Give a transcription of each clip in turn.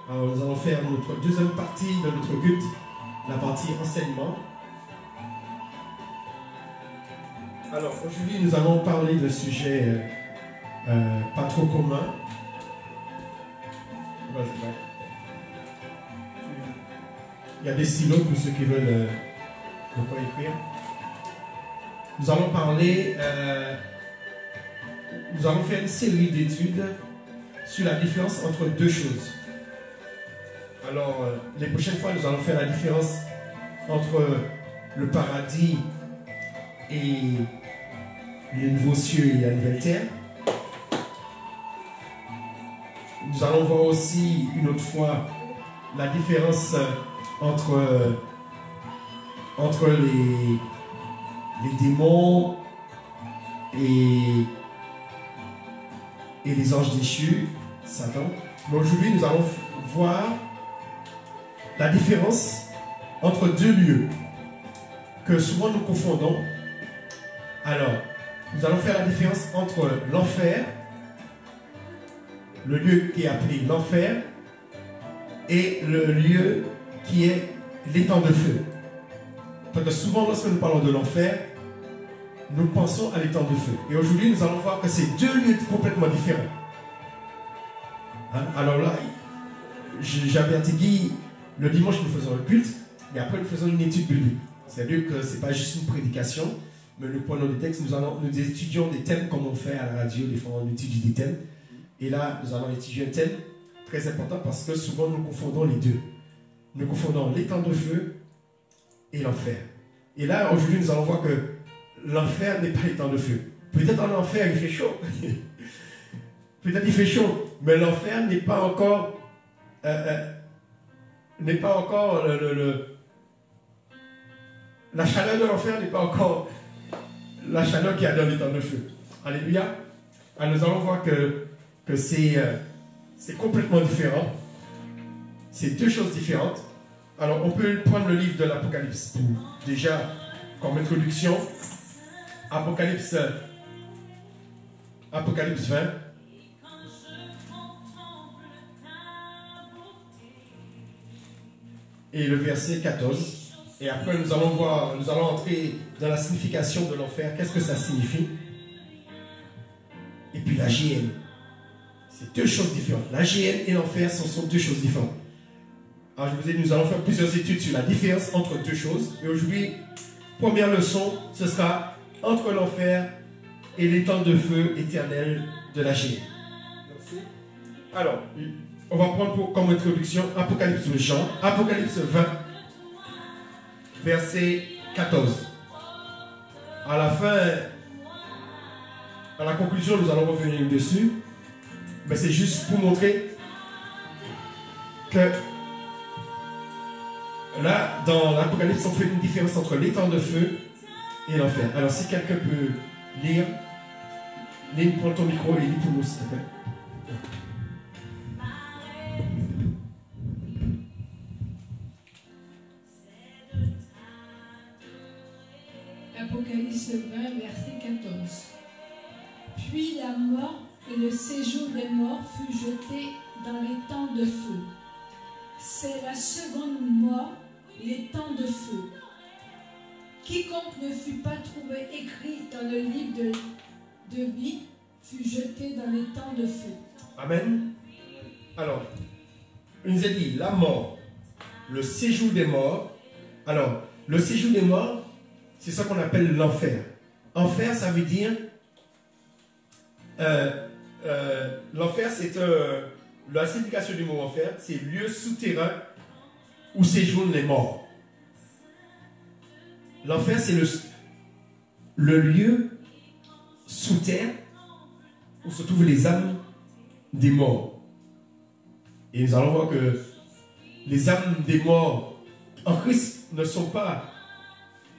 Alors nous allons faire notre deuxième partie de notre culte, la partie enseignement. Alors aujourd'hui nous allons parler d'un sujet pas trop commun. Il y a des stylos pour ceux qui veulent ne pas écrire. Nous allons parler, nous allons faire une série d'études sur la différence entre deux choses. Alors, les prochaines fois, nous allons faire la différence entre le paradis et les nouveaux cieux et la nouvelle terre. Nous allons voir aussi une autre fois la différence entre les démons et les anges déchus, Satan. Mais aujourd'hui, nous allons voir la différence entre deux lieux que souvent nous confondons. Alors, nous allons faire la différence entre l'enfer, le lieu qui est appelé l'enfer, et le lieu qui est l'étang de feu. Parce que souvent, lorsque nous parlons de l'enfer, nous pensons à l'étang de feu. Et aujourd'hui, nous allons voir que c'est deux lieux complètement différents. Hein? Alors là, j'avais dit, le dimanche, nous faisons le culte, et après, nous faisons une étude biblique. C'est-à-dire que ce n'est pas juste une prédication, mais nous prenons des textes, nous étudions des thèmes comme on fait à la radio, des fois on étudie des thèmes. Et là, nous allons étudier un thème très important parce que souvent, nous confondons les deux. Nous confondons l'étang de feu et l'enfer. Et là, aujourd'hui, nous allons voir que l'enfer n'est pas l'étang de feu. Peut-être en enfer, il fait chaud. Peut-être il fait chaud, mais l'enfer n'est pas encore... la chaleur de l'enfer n'est pas encore la chaleur qu'il y a dans l'étang de feu. Alléluia. Alors nous allons voir que c'est complètement différent. C'est deux choses différentes. Alors on peut prendre le livre de l'Apocalypse pour déjà comme introduction. Apocalypse 20. Et le verset 14. Et après nous allons entrer dans la signification de l'enfer. Qu'est-ce que ça signifie? Et puis la GN. C'est deux choses différentes. La GN et l'enfer, ce sont deux choses différentes. Alors je vous ai dit, nous allons faire plusieurs études sur la différence entre deux choses. Et aujourd'hui, première leçon, ce sera entre l'enfer et l'étang de feu éternel de la GN. Alors, on va prendre comme introduction Apocalypse de Jean, Apocalypse 20, verset 14. À la fin, à la conclusion, nous allons revenir dessus. Mais c'est juste pour montrer que là, dans l'Apocalypse, on fait une différence entre l'étang de feu et l'enfer. Alors, si quelqu'un peut lire, prends ton micro et lis pour nous, s'il te plaît. Apocalypse 20, verset 14. Puis la mort et le séjour des morts fut jeté dans l'étang de feu. C'est la seconde mort, l'étang de feu. Quiconque ne fut pas trouvé écrit dans le livre de vie fut jeté dans l'étang de feu. Amen. Alors, il nous a dit la mort, le séjour des morts. Alors, le séjour des morts, c'est ce qu'on appelle l'enfer. Enfer, ça veut dire... l'enfer, c'est la signification du mot enfer, c'est lieu souterrain où séjournent les morts. L'enfer, c'est le lieu sous terre où se trouvent les âmes des morts. Et nous allons voir que les âmes des morts en Christ ne sont pas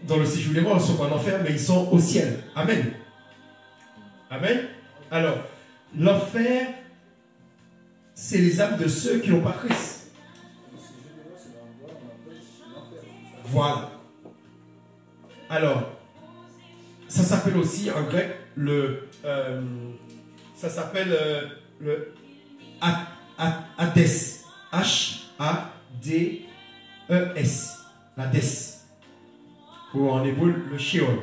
dans le séjour des morts, ils ne sont pas en enfer, mais ils sont au ciel. Amen. Amen. Alors, l'enfer, c'est les âmes de ceux qui n'ont pas Christ. Voilà. Alors, ça s'appelle aussi en grec ça s'appelle le Hadès. H-A-D-E-S. La Des. Ou en hébreu, le Sheol.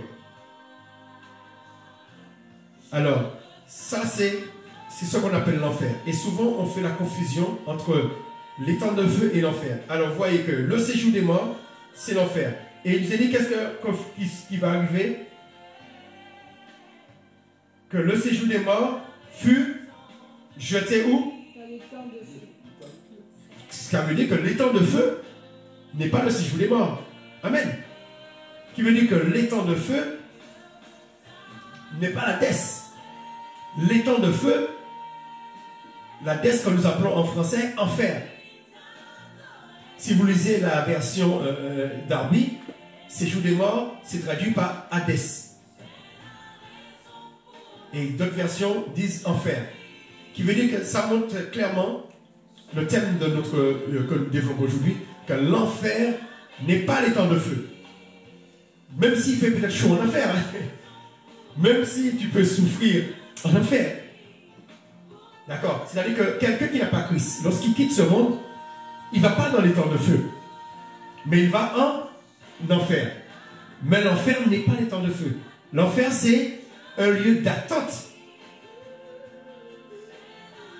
Alors, ça c'est ce qu'on appelle l'enfer. Et souvent, on fait la confusion entre l'étang de feu et l'enfer. Alors, vous voyez que le séjour des morts, c'est l'enfer. Et il nous a dit qu'est-ce qui va arriver? Que le séjour des morts fut jeté où? Dans l'étang de feu. Ça veut dire que l'étang de feu n'est pas le séjour des morts. Amen. Qui veut dire que l'étang de feu n'est pas la Dès. L'étang de feu, la Dès que nous appelons en français enfer. Si vous lisez la version Darby, séjour des morts, c'est traduit par Hadès. Et d'autres versions disent enfer. Qui veut dire que ça montre clairement le thème de notre que nous développons aujourd'hui, que l'enfer n'est pas l'étang de feu. Même s'il fait peut-être chaud en enfer, hein. Même si tu peux souffrir en enfer. D'accord? C'est-à-dire que quelqu'un qui n'a pas Christ, lorsqu'il quitte ce monde, il ne va pas dans l'étang de feu, mais il va en enfer. Mais l'enfer n'est pas l'étang de feu. L'enfer, c'est un lieu d'attente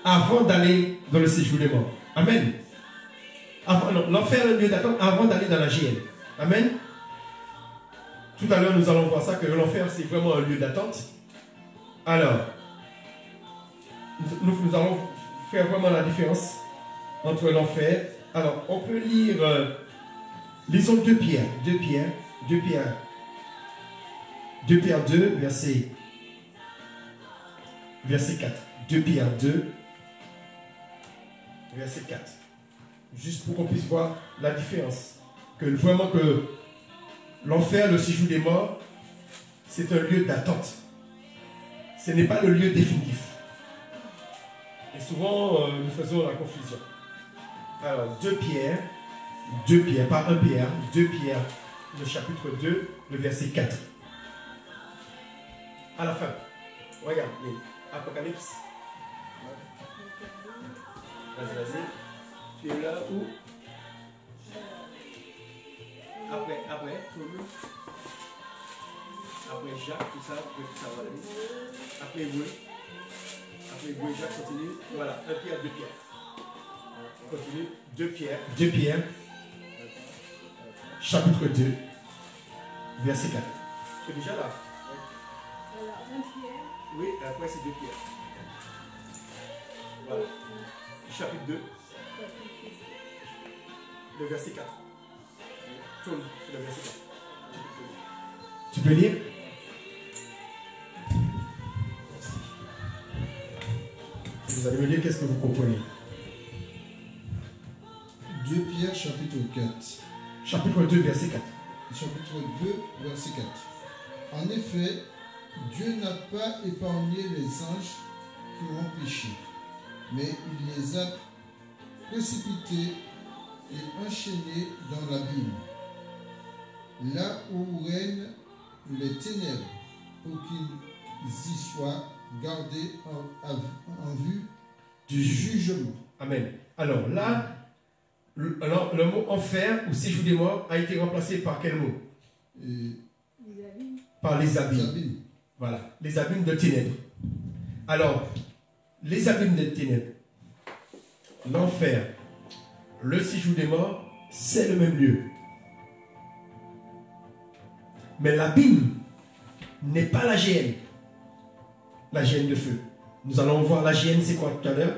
avant d'aller dans le séjour des morts. Amen. L'enfer est un lieu d'attente avant d'aller dans la GN. Amen. Tout à l'heure, nous allons voir ça, que l'enfer, c'est vraiment un lieu d'attente. Alors, nous allons faire vraiment la différence entre l'enfer. Alors, on peut lire, lisons 2 Pierre, 2 Pierre 2, verset 4. 2 Pierre 2, verset 4. Juste pour qu'on puisse voir la différence. Que vraiment que l'enfer, le séjour des morts, c'est un lieu d'attente. Ce n'est pas le lieu définitif. Et souvent, nous faisons la confusion. Alors, 2 Pierre, pas 1 Pierre, 2 Pierre, le chapitre 2, le verset 4. À la fin. Regarde, Apocalypse. Vas-y. Tu es là où? Après, Jacques, tout ça, va aller. Après, Jacques continue. Voilà, 1 Pierre, 2 Pierre. On continue. 2 Pierre, chapitre 2, verset 4. Tu es déjà là? Voilà, 1 Pierre. Oui, après c'est 2 Pierre. Voilà. Chapitre 2, le verset 4. Tourne sur le verset 4. Tu peux lire? Vous allez me dire qu'est-ce que vous comprenez. 2 Pierre, chapitre 4. Chapitre 2, verset 4. Chapitre 2, verset 4. En effet, Dieu n'a pas épargné les anges qui ont péché, mais il les a précipités et enchaînés dans l'abîme, là où règnent les ténèbres, pour qu'ils y soient gardés en vue du jugement. Amen. Alors là, le mot enfer ou séjour des morts a été remplacé par quel mot? Par les abîmes. Voilà, les abîmes de ténèbres. Alors, les abîmes de ténèbres, l'enfer, le séjour des morts, c'est le même lieu. Mais l'abîme n'est pas la géhenne. La géhenne de feu. Nous allons voir la géhenne, c'est quoi tout à l'heure?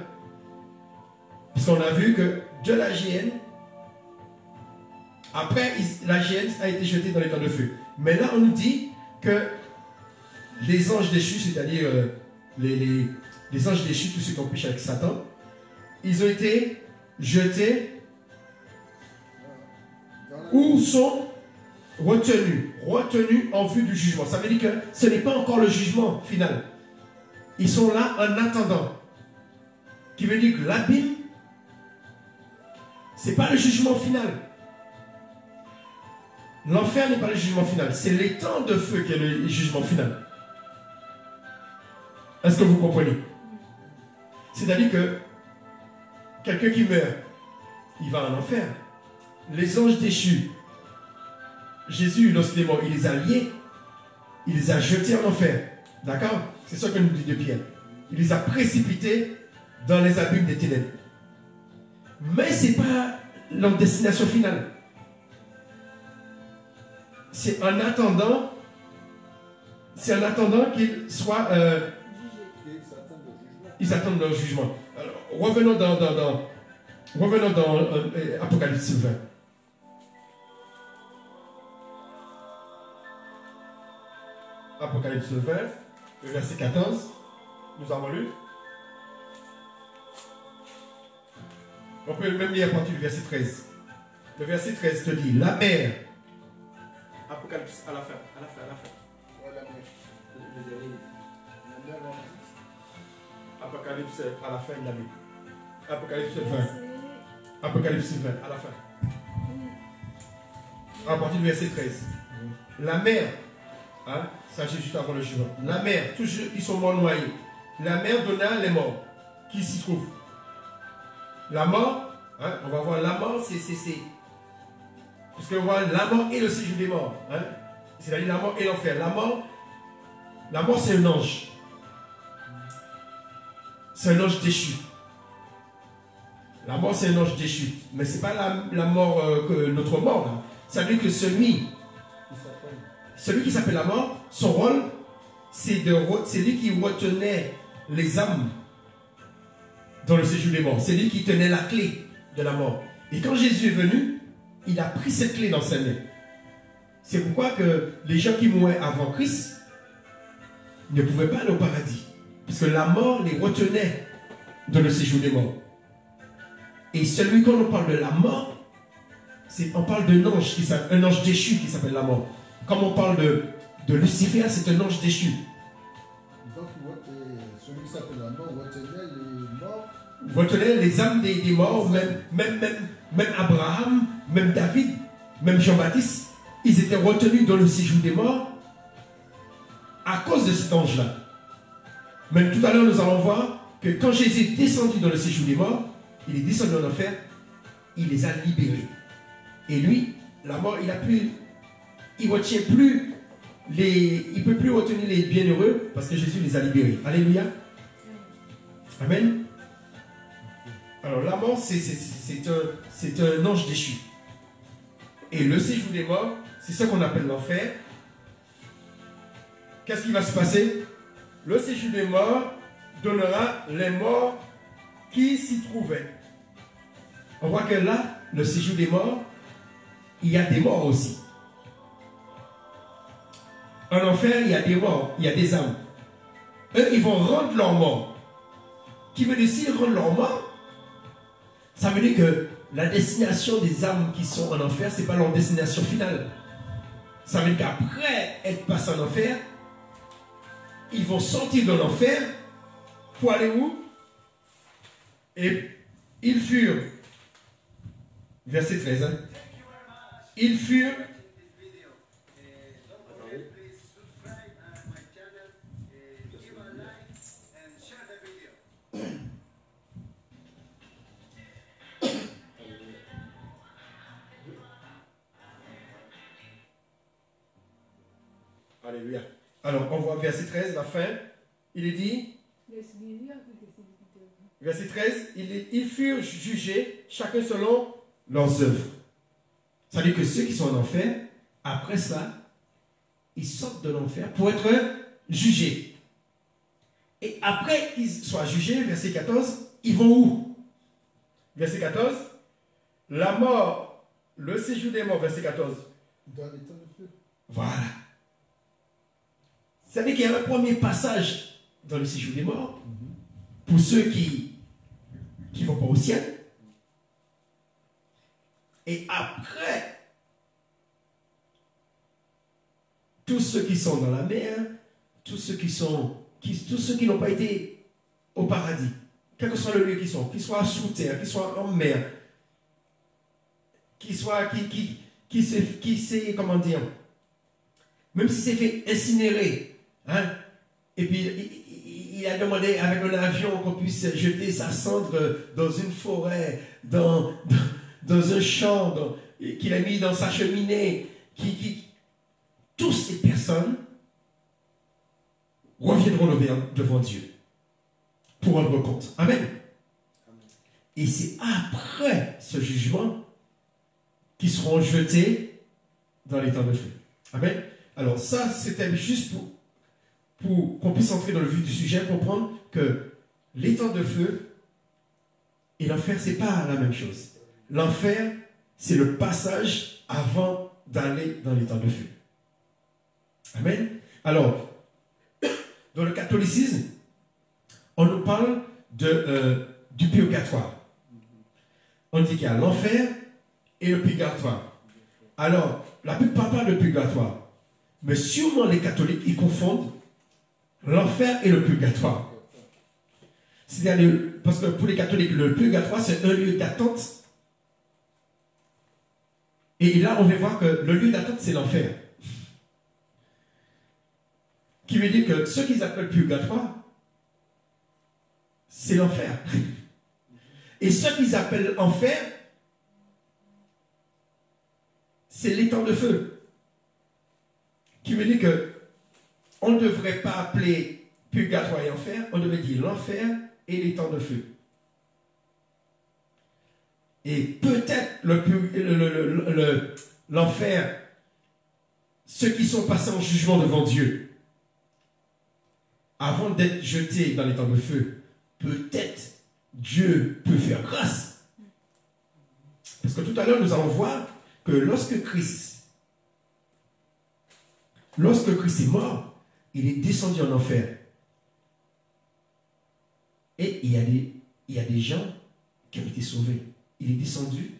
Puisqu'on a vu que de la géhenne, après la géhenne a été jetée dans l'étang de feu. Mais là, on nous dit que les anges déchus, c'est-à-dire les anges déchus, tous ceux qui ont péché avec Satan, ils ont été jetés ou sont retenus en vue du jugement. Ça veut dire que ce n'est pas encore le jugement final. Ils sont là en attendant. Qui veut dire que l'abîme, ce n'est pas le jugement final. L'enfer n'est pas le jugement final. C'est l'étang de feu qui est le jugement final. Est-ce que vous comprenez? C'est-à-dire que quelqu'un qui meurt il va en enfer. Les anges déchus, Jésus, lorsqu'il est mort, il les a liés, il les a jetés en enfer. D'accord? C'est ça que nous dit de Pierre. Il les a précipités dans les abîmes des ténèbres. Mais ce n'est pas leur destination finale. C'est en attendant qu'ils soient... ils attendent leur jugement. Alors, revenons dans Apocalypse 20. Apocalypse 20, le verset 14. Nous avons lu. On peut même lire à partir du verset 13. Le verset 13 te dit, la mer. Apocalypse à la fin. Apocalypse à la fin de la Bible. Apocalypse 20. Apocalypse 20 à la fin. À partir du verset 13. La mer, hein, ça c'est juste avant le jugement. La mer, tous ceux qui sont morts noyés. La mer donna les morts qui s'y trouvent. La mort, hein, on va voir la mort, c'est. Parce qu'on voit la mort et le séjour des morts. Hein, c'est-à-dire la mort et l'enfer. La mort c'est un ange. C'est un ange déchu. La mort, c'est un ange déchu. Mais ce n'est pas la mort, notre mort. Là. Ça veut dire que celui qui s'appelle la mort, son rôle, c'est lui qui retenait les âmes dans le séjour des morts. C'est lui qui tenait la clé de la mort. Et quand Jésus est venu, il a pris cette clé dans sa main. C'est pourquoi que les gens qui mouraient avant Christ ne pouvaient pas aller au paradis. Parce que la mort les retenait dans le séjour des morts. Et celui quand on parle de la mort, on parle d'un ange, un ange déchu qui s'appelle la mort. Comme on parle de Lucifer, c'est un ange déchu. Donc celui qui s'appelle la mort retenait les morts. Retenait les âmes des morts, même Abraham, même David, même Jean-Baptiste, ils étaient retenus dans le séjour des morts à cause de cet ange-là. Mais tout à l'heure, nous allons voir que quand Jésus est descendu dans le séjour des morts, il est descendu en enfer, il les a libérés. Et lui, la mort, il retient plus il ne peut plus retenir les bienheureux parce que Jésus les a libérés. Alléluia. Amen. Alors la mort, c'est un ange déchu. Et le séjour des morts, c'est ça qu'on appelle l'enfer. Qu'est-ce qui va se passer? Le séjour des morts donnera les morts qui s'y trouvaient. On voit que là, le séjour des morts, il y a des morts aussi. En enfer, il y a des morts, il y a des âmes. Eux, ils vont rendre leurs morts. Qui veut dire s'ils rendent leurs morts, ça veut dire que la destination des âmes qui sont en enfer, ce n'est pas leur destination finale. Ça veut dire qu'après être passés en enfer, ils vont sortir de l'enfer pour aller où? Et ils furent, verset 13, hein? Ils furent, alléluia. Alors, on voit verset 13, la fin. Il est dit, verset 13, ils furent jugés, chacun selon leurs œuvres. Ça veut dire que ceux qui sont en enfer, après cela, ils sortent de l'enfer pour être jugés. Et après qu'ils soient jugés, verset 14, ils vont où? Verset 14, la mort, le séjour des morts, verset 14. Dans les temps de feu. Voilà. Ça veut dire qu'il y a un premier passage dans le séjour des morts pour ceux qui ne vont pas au ciel. Et après, tous ceux qui sont dans la mer, tous ceux qui n'ont pas été au paradis, quel que soit le lieu qu'ils sont, qu'ils soient sous terre, qu'ils soient en mer, comment dire, même si c'est fait incinérer, hein, et puis il a demandé avec un avion qu'on puisse jeter sa cendre dans une forêt, dans dans un champ, qu'il a mis dans sa cheminée, toutes ces personnes reviendront devant Dieu pour rendre compte. Amen. Et c'est après ce jugement qu'ils seront jetés dans les temps de feu. Amen. Alors ça, c'était juste pour qu'on puisse entrer dans le vif du sujet, comprendre que les temps de feu et l'enfer, ce n'est pas la même chose. L'enfer, c'est le passage avant d'aller dans les temps de feu. Amen. Alors, dans le catholicisme, on nous parle du purgatoire. On dit qu'il y a l'enfer et le purgatoire. Alors, la plupart parlent de purgatoire. Mais sûrement les catholiques, ils confondent l'enfer et le purgatoire. C'est-à-dire, parce que pour les catholiques, le purgatoire, c'est un lieu d'attente. Et là, on va voir que le lieu d'attente, c'est l'enfer. Qui veut dire que ce qu'ils appellent purgatoire, c'est l'enfer. Et ce qu'ils appellent enfer, c'est les temps de feu. Qui veut dire que on ne devrait pas appeler purgatoire et enfer, on devrait dire l'enfer et les temps de feu. Et peut-être l'enfer, ceux qui sont passés en jugement devant Dieu, avant d'être jetés dans les temps de feu, peut-être Dieu peut faire grâce. Parce que tout à l'heure, nous allons voir que lorsque Christ est mort, il est descendu en enfer. Et il y a des gens qui ont été sauvés. Il est descendu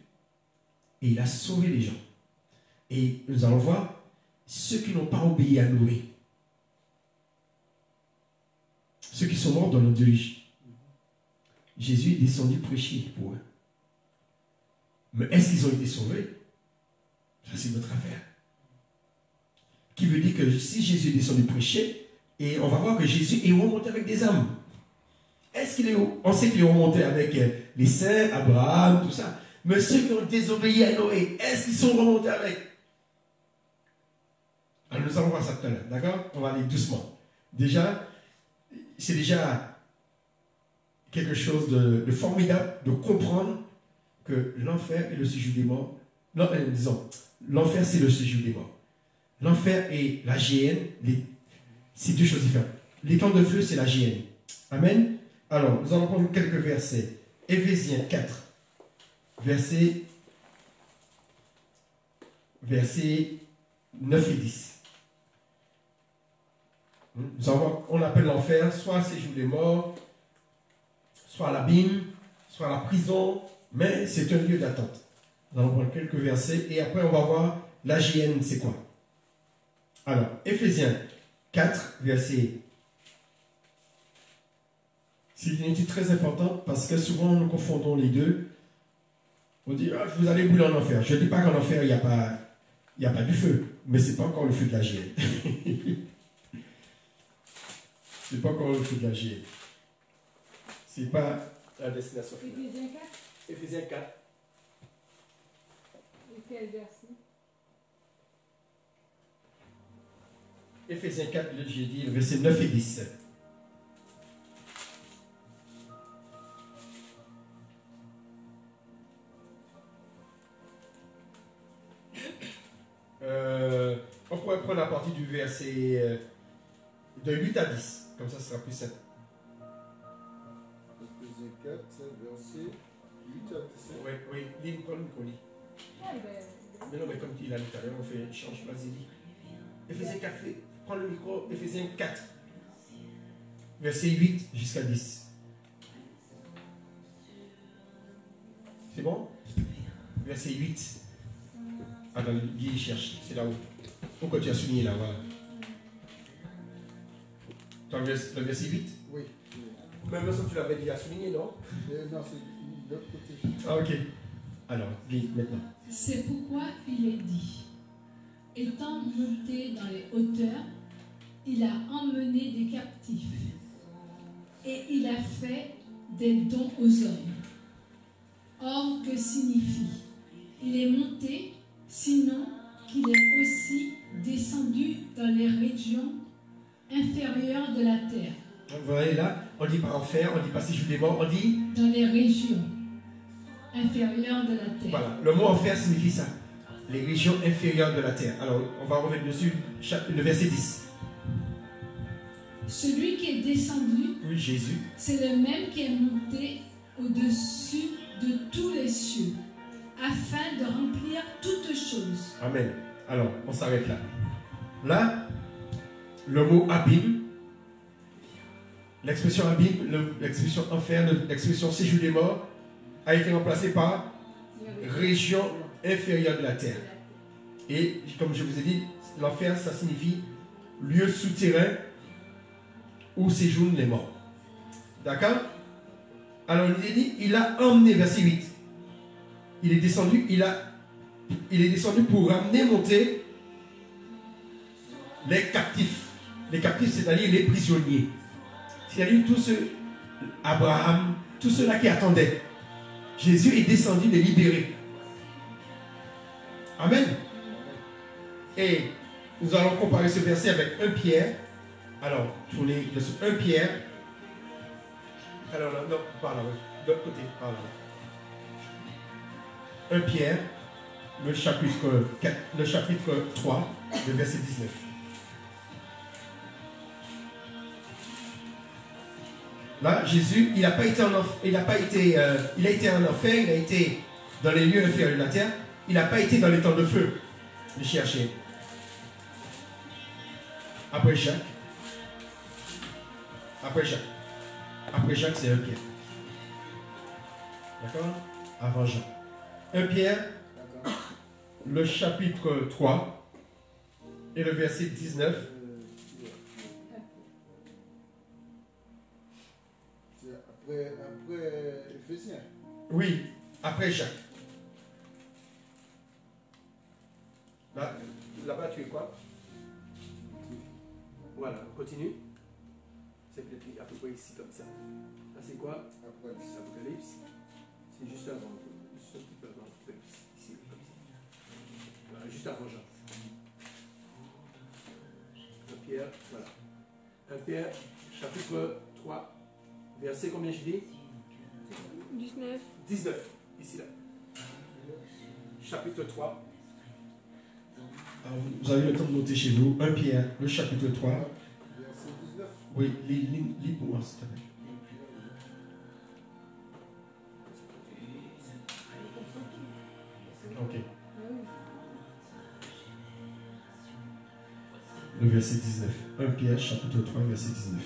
et il a sauvé les gens. Et nous allons voir ceux qui n'ont pas obéi à Noé. Ceux qui sont morts dans le déluge. Jésus est descendu prêcher pour eux. Mais est-ce qu'ils ont été sauvés? Ça, c'est notre affaire. Qui veut dire que si Jésus est descendu prêcher, et on va voir que Jésus est remonté avec des âmes. On sait qu'il est remonté avec les saints, Abraham, tout ça. Mais ceux qui ont désobéi à Noé, est-ce qu'ils sont remontés avec? Alors nous allons voir ça tout à l'heure, d'accord? On va aller doucement. Déjà, c'est déjà quelque chose de formidable de comprendre que l'enfer est le séjour des morts. Non, disons, l'enfer c'est le séjour des morts. L'enfer et la géhenne, c'est deux choses différentes. Les temps de feu, c'est la géhenne. Amen. Alors, nous allons prendre quelques versets. Éphésiens 4, versets 9 et 10. On appelle l'enfer soit séjour des morts, soit l'abîme, soit la prison, mais c'est un lieu d'attente. Nous allons prendre quelques versets et après on va voir la géhenne, c'est quoi. Alors, Éphésiens 4, verset. C'est une étude très importante parce que souvent nous confondons les deux. On dit, ah, vous allez brûler en enfer. Je ne dis pas qu'en enfer, il n'y a pas du feu, mais ce n'est pas encore le feu de la géhenne. Ce n'est pas encore le feu de la géhenne. Ce n'est pas la destination finale. Éphésiens 4. Éphésiens 4. Et quel verset? Éphésiens 4, j'ai dit le verset 9 et 10. On pourrait prendre la partie du verset de 8 à 10. Comme ça, ce sera plus simple. Éphésiens 4, verset 8 à 10. Oui, oui, lis comme on lit. Mais non, mais comme il a dit tout à l'heure, on fait change, vas-y, lis. Éphésiens 4, prends le micro, Éphésiens 4, verset 8 jusqu'à 10. C'est bon? Verset 8. Attends, Guy cherche, c'est là-haut. Pourquoi tu as souligné là, voilà. Tu as le verset 8? Oui. Même ça, tu l'avais déjà souligné, non? Non, c'est de l'autre côté. Ah, ok. Alors, lis maintenant. C'est pourquoi il est dit, étant monté dans les hauteurs, il a emmené des captifs et il a fait des dons aux hommes. Or, que signifie il est monté, sinon qu'il est aussi descendu dans les régions inférieures de la terre. Vous voyez là, on dit pas enfer, on dit pas séjour des morts, on dit... Dans les régions inférieures de la terre. Voilà, le mot enfer signifie ça. Les régions inférieures de la terre. Alors, on va revenir dessus, le verset 10. Celui qui est descendu, Oui, Jésus. c'est le même qui est monté au-dessus de tous les cieux, afin de remplir toutes choses. Amen. Alors, on s'arrête là. Là, le mot abîme, l'expression abîme, l'expression enfer, l'expression séjour des morts, a été remplacée par région inférieure de la terre. Et comme je vous ai dit, l'enfer, ça signifie lieu souterrain où séjournent les morts. D'accord? Alors il dit, il a emmené, verset 8. Il est descendu, il est descendu pour ramener, monter les captifs. Les captifs, c'est-à-dire les prisonniers. C'est-à-dire tous ceux, Abraham, tous ceux-là qui attendaient. Jésus est descendu les libérer. Amen. Et nous allons comparer ce verset avec 1 Pierre. Alors, tournez sur 1 Pierre. Alors là, non, par là, oui. De l'autre côté, par là. 1 Pierre, le chapitre 3, le verset 19. Là, Jésus, il a été en enfer, il a été dans les lieux inférieurs de la terre, il n'a pas été dans les temps de feu. Le chercher. Après Jacques, c'est 1 Pierre. D'accord? Avant Jean. 1 Pierre, le chapitre 3 et le verset 19. Après Éphésiens. Oui, après Jacques. Là-bas, tu es quoi? Voilà, continue. C'est peut-être à peu près ici comme ça. Là, c'est quoi? Apocalypse. C'est juste avant. Juste un petit peu avant Apocalypse. Ici, comme ça. Voilà, juste avant Jean. 1 Pierre, voilà. 1 Pierre, chapitre 3, verset combien je dis? 19. 19, ici là. Chapitre 3. Alors, vous avez le temps de noter chez vous. 1 Pierre, le chapitre 3. Verset 19. Oui, lis pour moi, s'il te plaît. Ok. Le verset 19. 1 Pierre, chapitre 3, verset 19.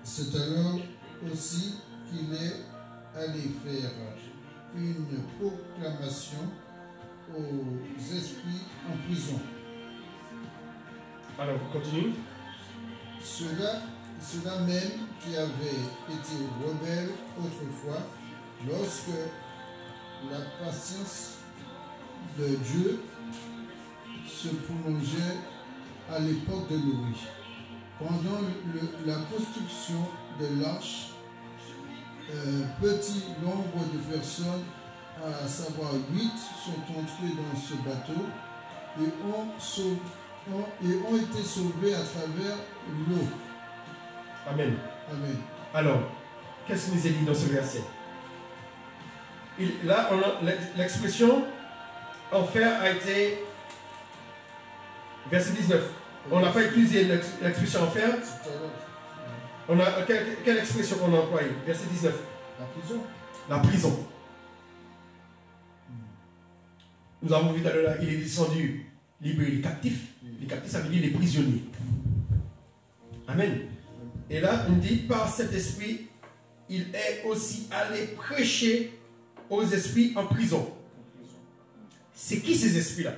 C'est alors aussi qu'il est allé faire une proclamation aux esprits en prison. Alors, continue. Ceux-là même qui avaient été rebelles autrefois, lorsque la patience de Dieu se prolongeait à l'époque de Noé. Pendant la construction de l'arche, petit nombre de personnes, à savoir 8, sont entrées dans ce bateau et ont été sauvés à travers l'eau. Amen. Amen. Alors, qu'est-ce qu'il nous est dit dans ce verset? Là, on a l'expression enfer a été verset 19. On n'a pas utilisé l'expression enfer. On a quelle expression on a employée? Verset 19. La prison. La prison. Nous avons vu tout à l'heure, il est descendu libérer les captifs. Les captifs, ça veut dire les prisonniers. Amen. Et là, on dit, par cet esprit, il est aussi allé prêcher aux esprits en prison. C'est qui ces esprits-là?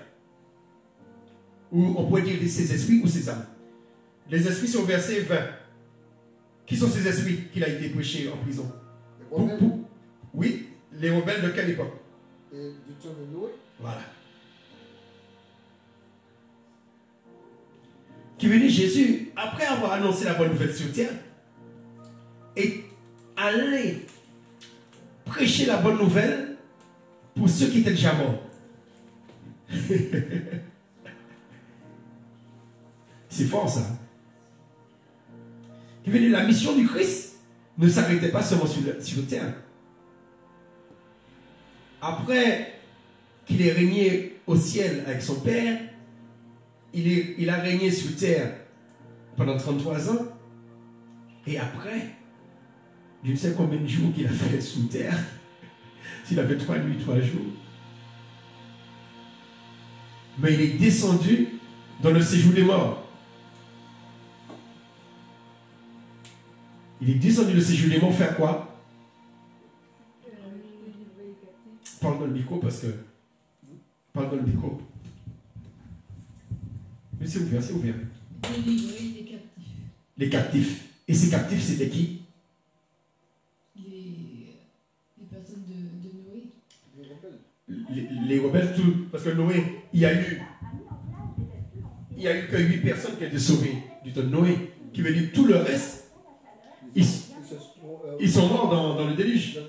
Ou on pourrait dire ces esprits ou ces âmes. Les esprits sont au verset 20. Qui sont ces esprits qu'il a été prêché en prison? Oui, les rebelles de quelle époque? Du temps de Noé. Voilà. Qui veut dire Jésus, après avoir annoncé la bonne nouvelle sur terre, est allé prêcher la bonne nouvelle pour ceux qui étaient déjà morts. C'est fort ça. Qui veut dire la mission du Christ ne s'arrêtait pas seulement sur terre. Après qu'il ait régné au ciel avec son Père, il a régné sur terre pendant 33 ans. Et après, je ne sais combien de jours qu'il a fait sous terre. S'il a fait 3 nuits, 3 jours. Mais il est descendu dans le séjour des morts. Il est descendu dans le séjour des morts faire quoi? Parle dans le micro parce que... Parle dans le micro. Mais c'est ouvert, c'est ouvert. Délivrer les captifs. Les captifs. Et ces captifs, c'était qui? Les personnes de Noé. Les rebelles, tout. Parce que Noé, il y a eu que 8 personnes qui ont été sauvées du temps de Noé. Qui veut dire tout le reste, ils sont morts dans le déluge.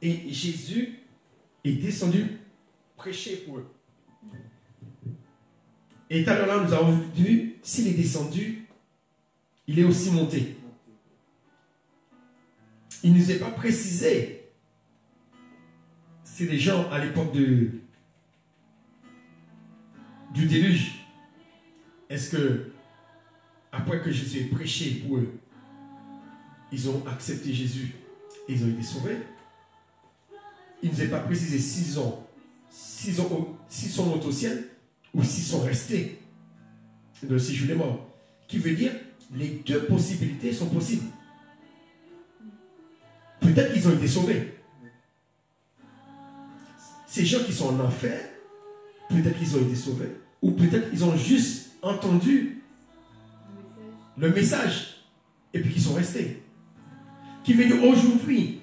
Et Jésus est descendu prêcher pour eux. Et tout à l'heure, nous avons vu, s'il est descendu, il est aussi monté. Il ne nous est pas précisé. C'est les gens à l'époque du déluge. Est-ce que, après que Jésus ait prêché pour eux, ils ont accepté Jésus et ils ont été sauvés? Il ne nous est pas précisé s'ils sont montés au ciel ou s'ils sont restés dans le séjour des morts. Qui veut dire, les deux possibilités sont possibles. Peut-être qu'ils ont été sauvés. Ces gens qui sont en enfer, peut-être qu'ils ont été sauvés, ou peut-être qu'ils ont juste entendu le message et puis qu'ils sont restés. Qui veut dire aujourd'hui,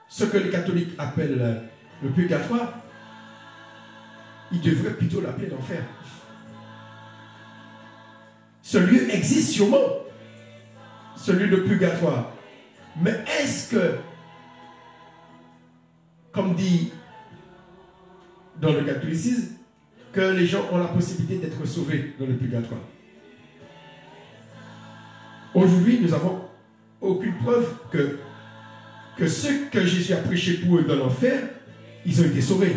ce que les catholiques appellent le purgatoire, ils devraient plutôt l'appeler l'enfer. Ce lieu existe sûrement, ce lieu de purgatoire. Mais est-ce que, comme dit dans le catholicisme, que les gens ont la possibilité d'être sauvés dans le purgatoire? Aujourd'hui, nous n'avons aucune preuve que ceux que Jésus a prêchés pour eux dans l'enfer, ils ont été sauvés.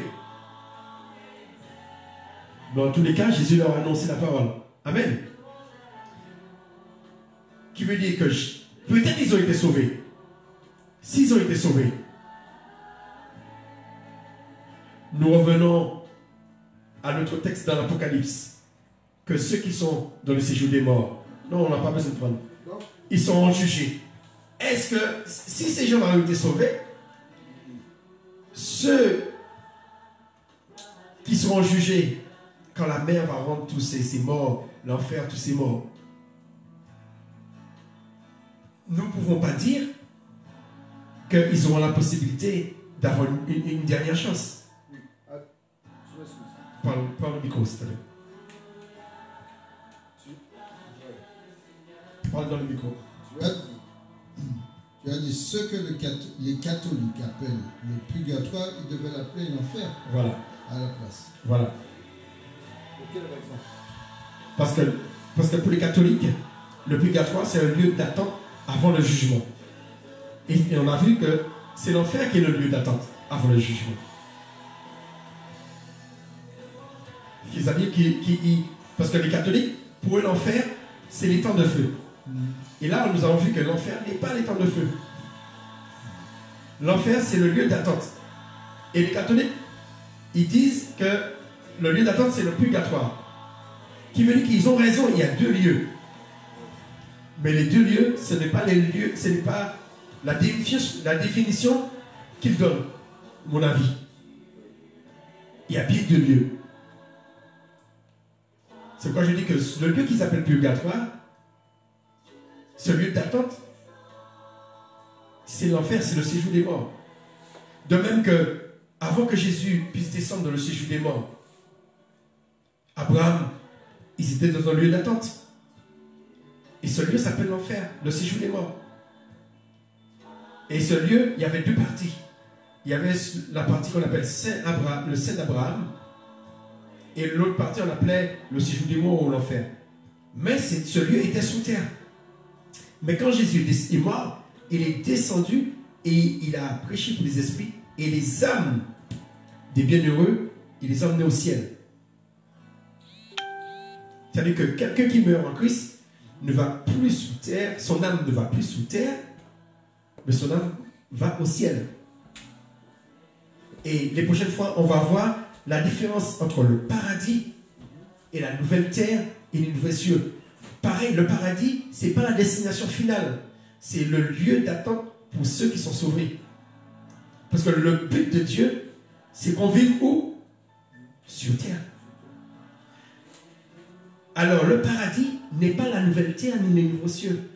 Dans tous les cas, Jésus leur a annoncé la parole. Amen. Qui veut dire que peut-être ils ont été sauvés. S'ils ont été sauvés, nous revenons à notre texte dans l'Apocalypse, que ceux qui sont dans le séjour des morts, non, on n'a pas besoin de prendre, ils seront jugés. Est-ce que, si ces gens ont été sauvés, ceux qui seront jugés quand la mer va rendre tous ces morts, l'enfer, tous ces morts, nous ne pouvons pas dire qu'ils auront la possibilité d'avoir une dernière chance. Parle au micro, s'il te plaît. Parle dans le micro. Tu as dit ce que les catholiques appellent le purgatoire, ils devaient l'appeler l'enfer. Voilà. À la place. Voilà. Parce que pour les catholiques, le purgatoire, c'est un lieu d'attente avant le jugement. Et on a vu que c'est l'enfer qui est le lieu d'attente avant le jugement. C'est-à-dire parce que les catholiques, pour eux, l'enfer, c'est les temps de feu. Et là, nous avons vu que l'enfer n'est pas les temps de feu. L'enfer, c'est le lieu d'attente. Et les catholiques, ils disent que le lieu d'attente, c'est le purgatoire. Qui veut dire qu'ils ont raison, il y a 2 lieux. Mais les 2 lieux, ce n'est pas les lieux, ce n'est pas la définition qu'ils donnent, mon avis. Il y a bien 2 lieux. C'est pourquoi je dis que le lieu qui s'appelle purgatoire, ce lieu d'attente, c'est l'enfer, c'est le séjour des morts. De même que, avant que Jésus puisse descendre dans le séjour des morts, Abraham, ils étaient dans un lieu d'attente. Et ce lieu s'appelle l'enfer, le séjour des morts. Et ce lieu, il y avait deux parties. Il y avait la partie qu'on appelle le Saint d'Abraham. Et l'autre partie, on appelait le séjour des morts ou l'enfer. Mais ce lieu était sous terre. Mais quand Jésus est mort, il est descendu et il a prêché pour les esprits. Et les âmes des bienheureux, il les a emmenés au ciel. C'est-à-dire que quelqu'un qui meurt en Christ ne va plus sous terre, son âme ne va plus sous terre, mais son âme va au ciel. Et les prochaines fois, on va voir la différence entre le paradis et la nouvelle terre et les nouveaux cieux. Pareil, le paradis, ce n'est pas la destination finale. C'est le lieu d'attente pour ceux qui sont sauvés. Parce que le but de Dieu, c'est qu'on vive où? Sur terre. Alors, le paradis n'est pas la nouvelle terre ni les nouveaux cieux.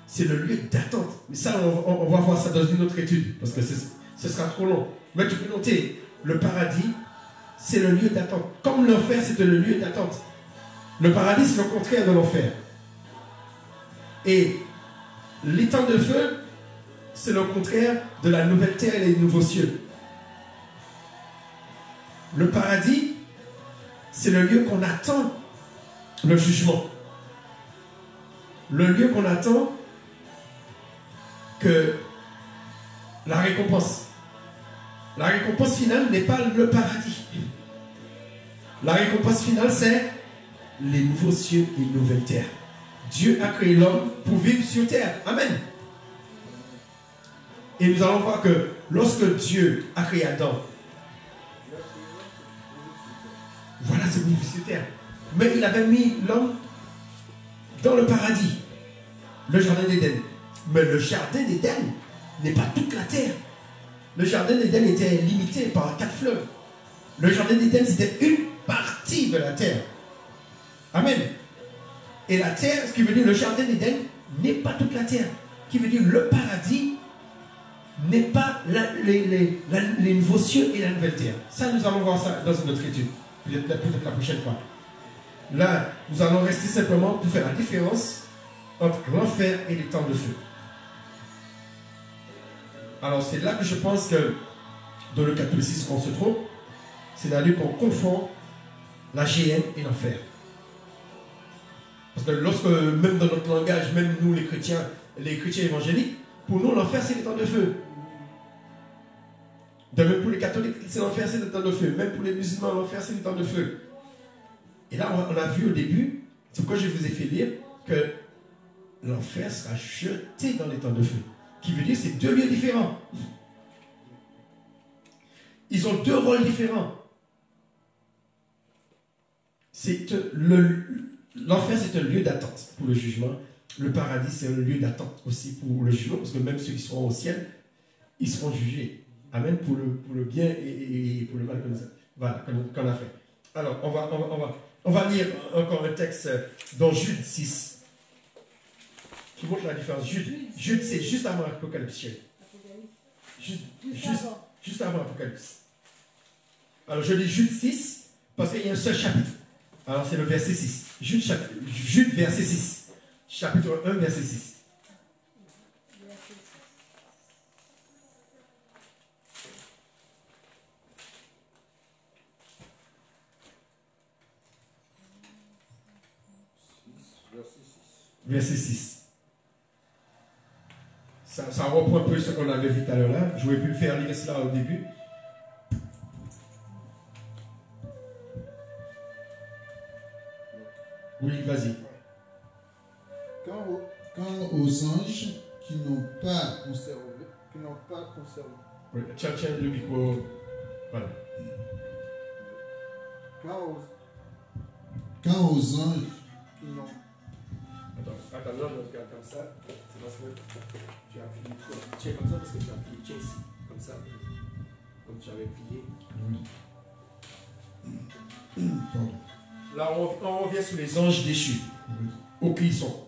C'est le lieu d'attente. Mais ça, on va voir ça dans une autre étude, parce que ce sera trop long. Mais tu peux noter, le paradis, c'est le lieu d'attente. Comme l'enfer, c'était le lieu d'attente. Le paradis, c'est le contraire de l'enfer. Et l'étang de feu, c'est le contraire de la nouvelle terre et les nouveaux cieux. Le paradis, c'est le lieu qu'on attend le jugement. Le lieu qu'on attend que la récompense. La récompense finale n'est pas le paradis. La récompense finale, c'est les nouveaux cieux et une nouvelle terre. Dieu a créé l'homme pour vivre sur terre. Amen. Et nous allons voir que lorsque Dieu a créé Adam, voilà, c'est pour vivre sur terre. Mais il avait mis l'homme dans le paradis, le jardin d'Éden. Mais le jardin d'Éden n'est pas toute la terre. Le jardin d'Éden était limité par 4 fleuves. Le jardin d'Éden, c'était une partie de la terre. Amen. Et la terre, ce qui veut dire le jardin d'Éden, n'est pas toute la terre. Ce qui veut dire le paradis n'est pas les nouveaux cieux et la nouvelle terre. Ça, nous allons voir ça dans une autre étude. Peut-être la prochaine fois. Là, nous allons rester simplement pour faire la différence entre l'enfer et les temps de feu. Alors, c'est là que je pense que dans le catholicisme qu'on se trouve, c'est-à-dire qu'on confond la géhenne et l'enfer. Parce que lorsque, même dans notre langage, même nous les chrétiens évangéliques, pour nous l'enfer c'est les temps de feu. De même pour les catholiques, c'est l'enfer c'est les temps de feu. Même pour les musulmans, l'enfer c'est les temps de feu. Et là, on a vu au début, c'est pourquoi je vous ai fait lire, que l'enfer sera jeté dans les temps de feu. Qui veut dire que c'est deux lieux différents. Ils ont deux rôles différents. L'enfer, c'est un lieu d'attente pour le jugement. Le paradis, c'est un lieu d'attente aussi pour le jugement, parce que même ceux qui seront au ciel, ils seront jugés. Amen, pour le bien et pour le mal qu'on a fait. Alors, on va lire encore un texte dans Jude 6. Qui montre la différence. Jude, c'est juste avant l'Apocalypse. Juste avant l'Apocalypse. Alors, je lis Jude 6, parce qu'il y a un seul chapitre. Alors, c'est le verset 6. Jude, verset 6. Chapitre 1, verset 6. Verset 6. Ça reprend un peu ce qu'on avait vu tout à l'heure là. Je n'aurais pu faire lire cela au début. Oui, vas-y. Quant aux anges qui n'ont pas conservé. Oui, tiens le micro. Voilà. Quant aux anges qui n'ont. Attends, non, je regarde comme ça. C'est parce que tu as plié trop. Tiens comme ça parce que tu as plié. Tiens ici, comme ça. Comme tu avais plié. Là, on revient sur les anges déchus. Où qu'ils sont.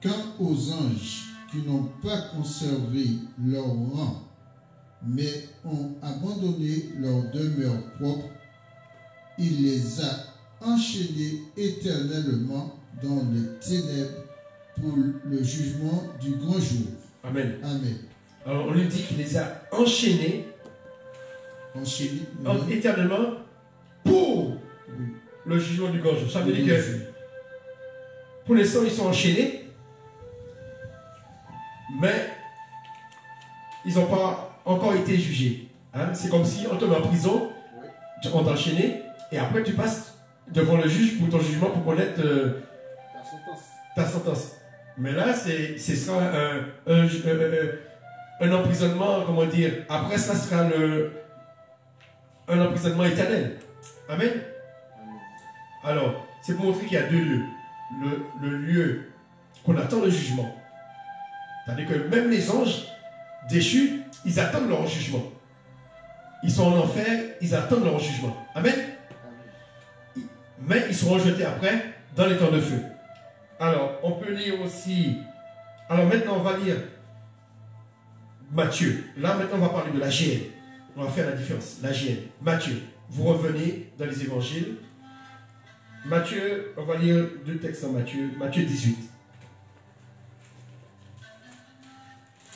Quant aux anges qui n'ont pas conservé leur rang, mais ont abandonné leur demeure propre, il les a enchaînés éternellement dans les ténèbres pour le jugement du grand jour. Amen. Amen. Alors on lui dit qu'il les a enchaînés Enchaînés, éternellement pour oui. le jugement du grand jour. Ça veut dire que pour l'instant ils sont enchaînés, mais ils n'ont pas encore été jugés. Hein? C'est comme si on te met en prison, on t'a enchaîné, et après tu passes devant le juge pour ton jugement pour connaître ta sentence. Mais là, ce sera un emprisonnement, comment dire, après ça sera un emprisonnement éternel. Amen. Alors, c'est pour montrer qu'il y a deux lieux. Le lieu qu'on attend le jugement. C'est-à-dire que même les anges déchus, ils attendent leur jugement. Ils sont en enfer, ils attendent leur jugement. Amen. Mais ils seront jetés après dans les temps de feu. Alors, on peut lire aussi. Alors maintenant, on va lire Matthieu. Là, maintenant, on va parler de la GN. On va faire la différence. La GN. Matthieu. Vous revenez dans les évangiles. Matthieu, on va lire deux textes en Matthieu. Matthieu 18.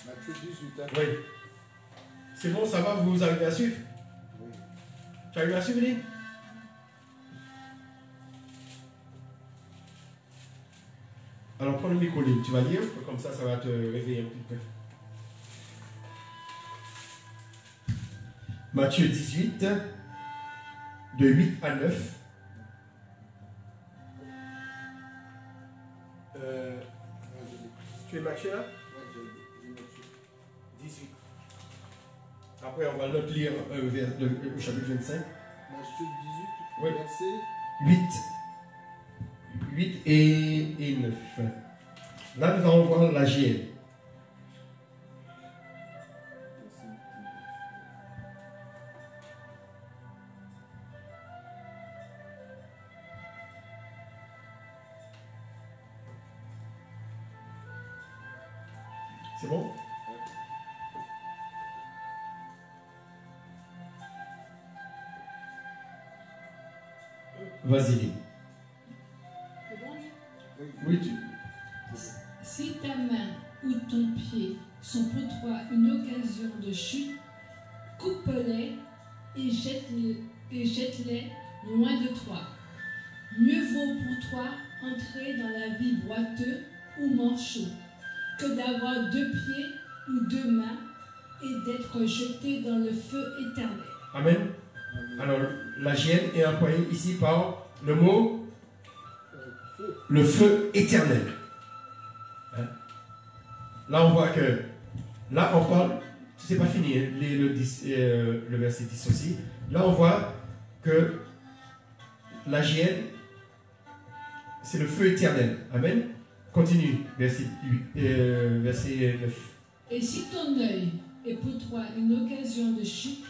Matthieu 18. Hein? Oui. C'est bon, ça va, vous arrivez à suivre? Oui. Tu arrives à suivre, Lynn? Alors prends le micro, Lynn. Tu vas lire, comme ça, ça va te réveiller un petit peu. Matthieu 18, de 8 à 9. Tu es Matthieu là? Oui, 18. Après, on va l'autre lire le chapitre 25. Matthieu 18, Oui. verset 8 et 9. Là, nous allons voir la GN. C'est bon? Vas-y, Lynn. C'est bon? Oui, tu. Si ta main ou ton pied sont pour toi une occasion de chute, coupe-les et jette-les loin de toi. Mieux vaut pour toi entrer dans la vie boiteux ou manchot que d'avoir 2 pieds ou 2 mains et d'être jeté dans le feu éternel. Amen. Alors, la GN est employée ici par le mot le feu éternel. Hein? Là, on voit que, là, on parle, c'est pas fini, hein, le verset 10 aussi. Là, on voit que la GN, c'est le feu éternel. Amen. Continue, verset 9. Et si ton œil est pour toi une occasion de chute,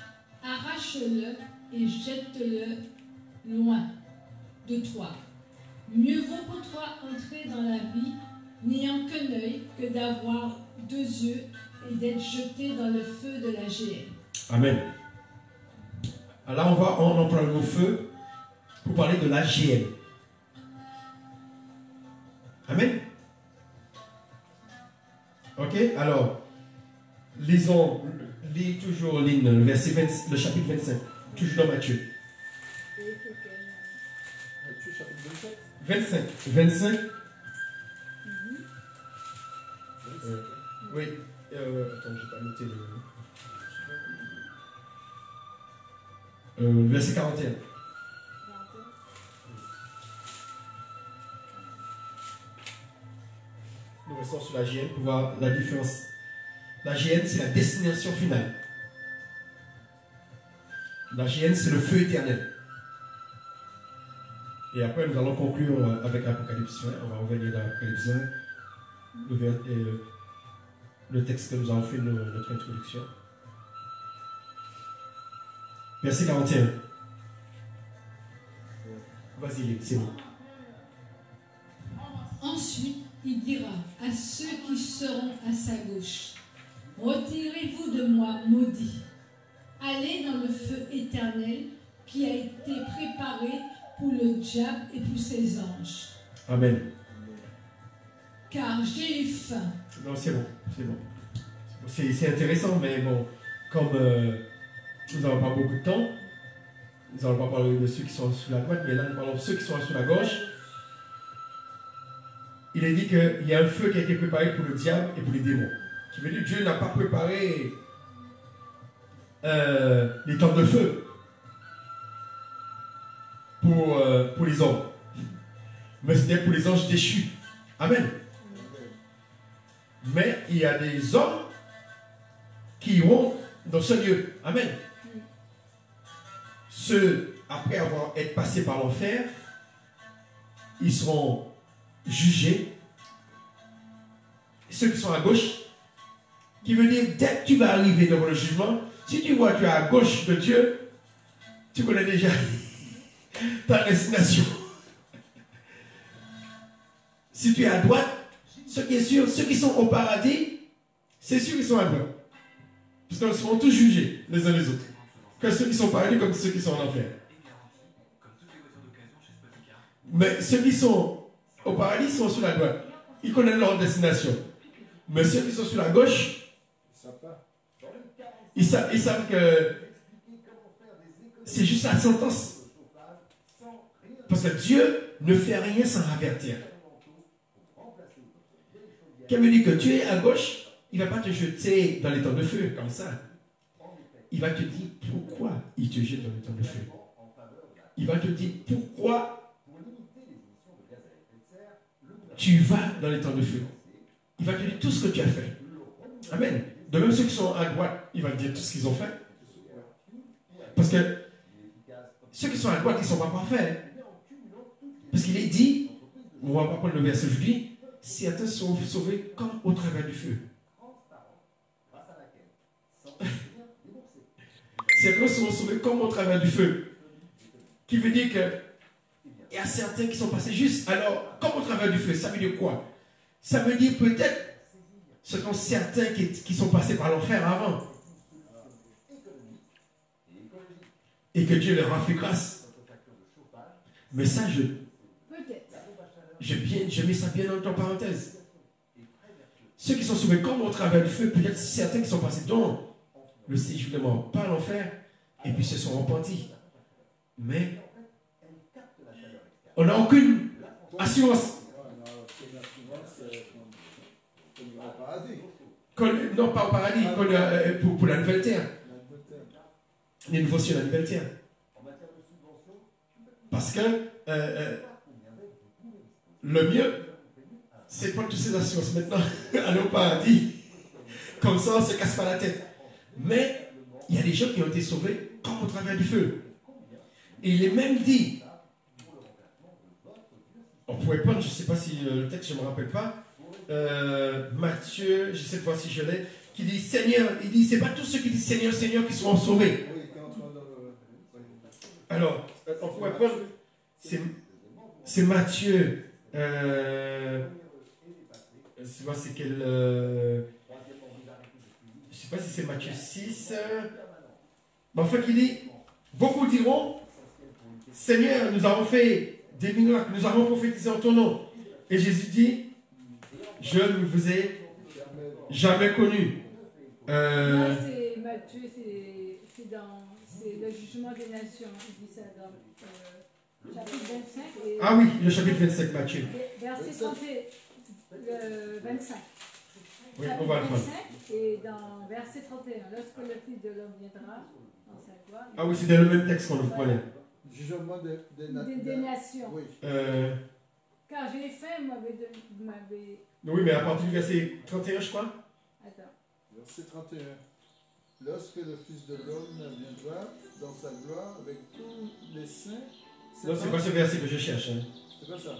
arrache-le et jette-le loin de toi. Mieux vaut pour toi entrer dans la vie n'ayant qu'un œil que d'avoir 2 yeux et d'être jeté dans le feu de la géhenne. Amen. Alors là, on emploie le mot feu pour parler de la géhenne. Amen. Ok, alors, lis toujours Lynn, le chapitre 25, toujours dans Matthieu. Matthieu chapitre 27. 25. Oui, attends, j'ai pas noté le. Verset 41. Nous restons sur la GN pour voir la différence. La GN, c'est la destination finale. La GN, c'est le feu éternel. Et après, nous allons conclure avec Apocalypse 1. On va revenir dans Apocalypse 1, le texte que nous avons fait notre introduction. Verset 41. Vas-y, c'est bon. Ensuite, il dira à ceux qui seront à sa gauche, retirez-vous de moi, maudits. Allez dans le feu éternel qui a été préparé pour le diable et pour ses anges. Amen. Car j'ai eu faim. Non, c'est bon, c'est bon. C'est intéressant, mais bon, comme nous n'avons pas beaucoup de temps, nous n'allons pas parler de ceux qui sont sous la droite, mais là nous parlons de ceux qui sont sous la gauche. Il est dit qu'il y a un feu qui a été préparé pour le diable et pour les démons. Qui veut dire que Dieu n'a pas préparé les temps de feu pour les hommes. Mais c'était pour les anges déchus. Amen. Mais il y a des hommes qui iront dans ce lieu. Amen. Ceux, après avoir été passés par l'enfer, ils seront jugés. Ceux qui sont à gauche, qui veut dire, dès que tu vas arriver devant le jugement, si tu vois que tu es à gauche de Dieu, tu connais déjà ta destination. Si tu es à droite, ce qui est sûr, ceux qui sont au paradis, c'est sûr qu'ils sont à droite. Parce qu'ils seront tous jugés, les uns les autres. Que ceux qui sont au paradis comme ceux qui sont en enfer. Mais ceux qui sont au paradis sont sur la droite. Ils connaissent leur destination. Mais ceux qui sont sur la gauche, ils savent que c'est juste la sentence. Parce que Dieu ne fait rien sans avertir. Qu'elle me dit que tu es à gauche, il ne va pas te jeter dans les temps de feu comme ça. Il va te dire pourquoi il te jette dans les temps de feu. Il va te dire pourquoi tu vas dans les temps de feu. Il va te dire tout ce que tu as fait. Amen. De même ceux qui sont à droite, il va te dire tout ce qu'ils ont fait. Parce que ceux qui sont à droite, ils ne sont pas parfaits. Parce qu'il est dit, on ne va pas prendre le verset aujourd'hui, certains sont sauvés comme au travers du feu. Certains sont sauvés comme au travers du feu. Qui veut dire que il y a certains qui sont passés juste. Alors, comme au travers du feu, ça veut dire quoi? Ça veut dire peut-être ce sont certains qui sont passés par l'enfer avant. Et que Dieu leur a fait grâce. Mais ça, je mets ça bien entre parenthèses. Ceux qui sont sauvés comme au travers du feu, peut-être certains qui sont passés dans le séjournement par l'enfer et puis se sont repentis. Mais on n'a aucune assurance. Non, pas au paradis, pour la nouvelle terre. Les nouveaux cieux, la nouvelle terre. Parce que le mieux, c'est pas toutes ces assurances maintenant, aller au paradis. Comme ça, on ne se casse pas la tête. Mais il y a des gens qui ont été sauvés comme au travers du feu. Et il est même dit, on pourrait prendre, je ne sais pas si le texte, je ne me rappelle pas, Matthieu, j'essaie de voir si je l'ai, qui dit Seigneur, il dit, c'est pas tous ceux qui disent Seigneur, Seigneur qui seront sauvés. Alors, on pourrait prendre, c'est Matthieu, je ne sais pas c'est quel, je ne sais pas si c'est Matthieu 6, mais enfin qui dit, beaucoup diront, Seigneur, nous avons fait des miracles, nous avons prophétisé en ton nom. Et Jésus dit, je ne vous ai jamais connu. Non, c'est Matthieu, c'est le jugement des nations. Il dit ça dans chapitre 25. Ah oui, le chapitre 25, Matthieu. Verset 25. Oui, on va le prendre. Et dans verset 31, lorsque le Fils de l'homme viendra dans sa gloire. Ah oui, c'est dans le même texte qu'on le prenait. Jugement des nations. Oui. Car j'ai faim, vous m'avez. Oui, mais à partir du verset 31, je crois. Attends. Verset 31. Lorsque le Fils de l'homme viendra dans sa gloire avec tous les saints. Non, c'est pas ce verset que je cherche. Hein. C'est pas ça.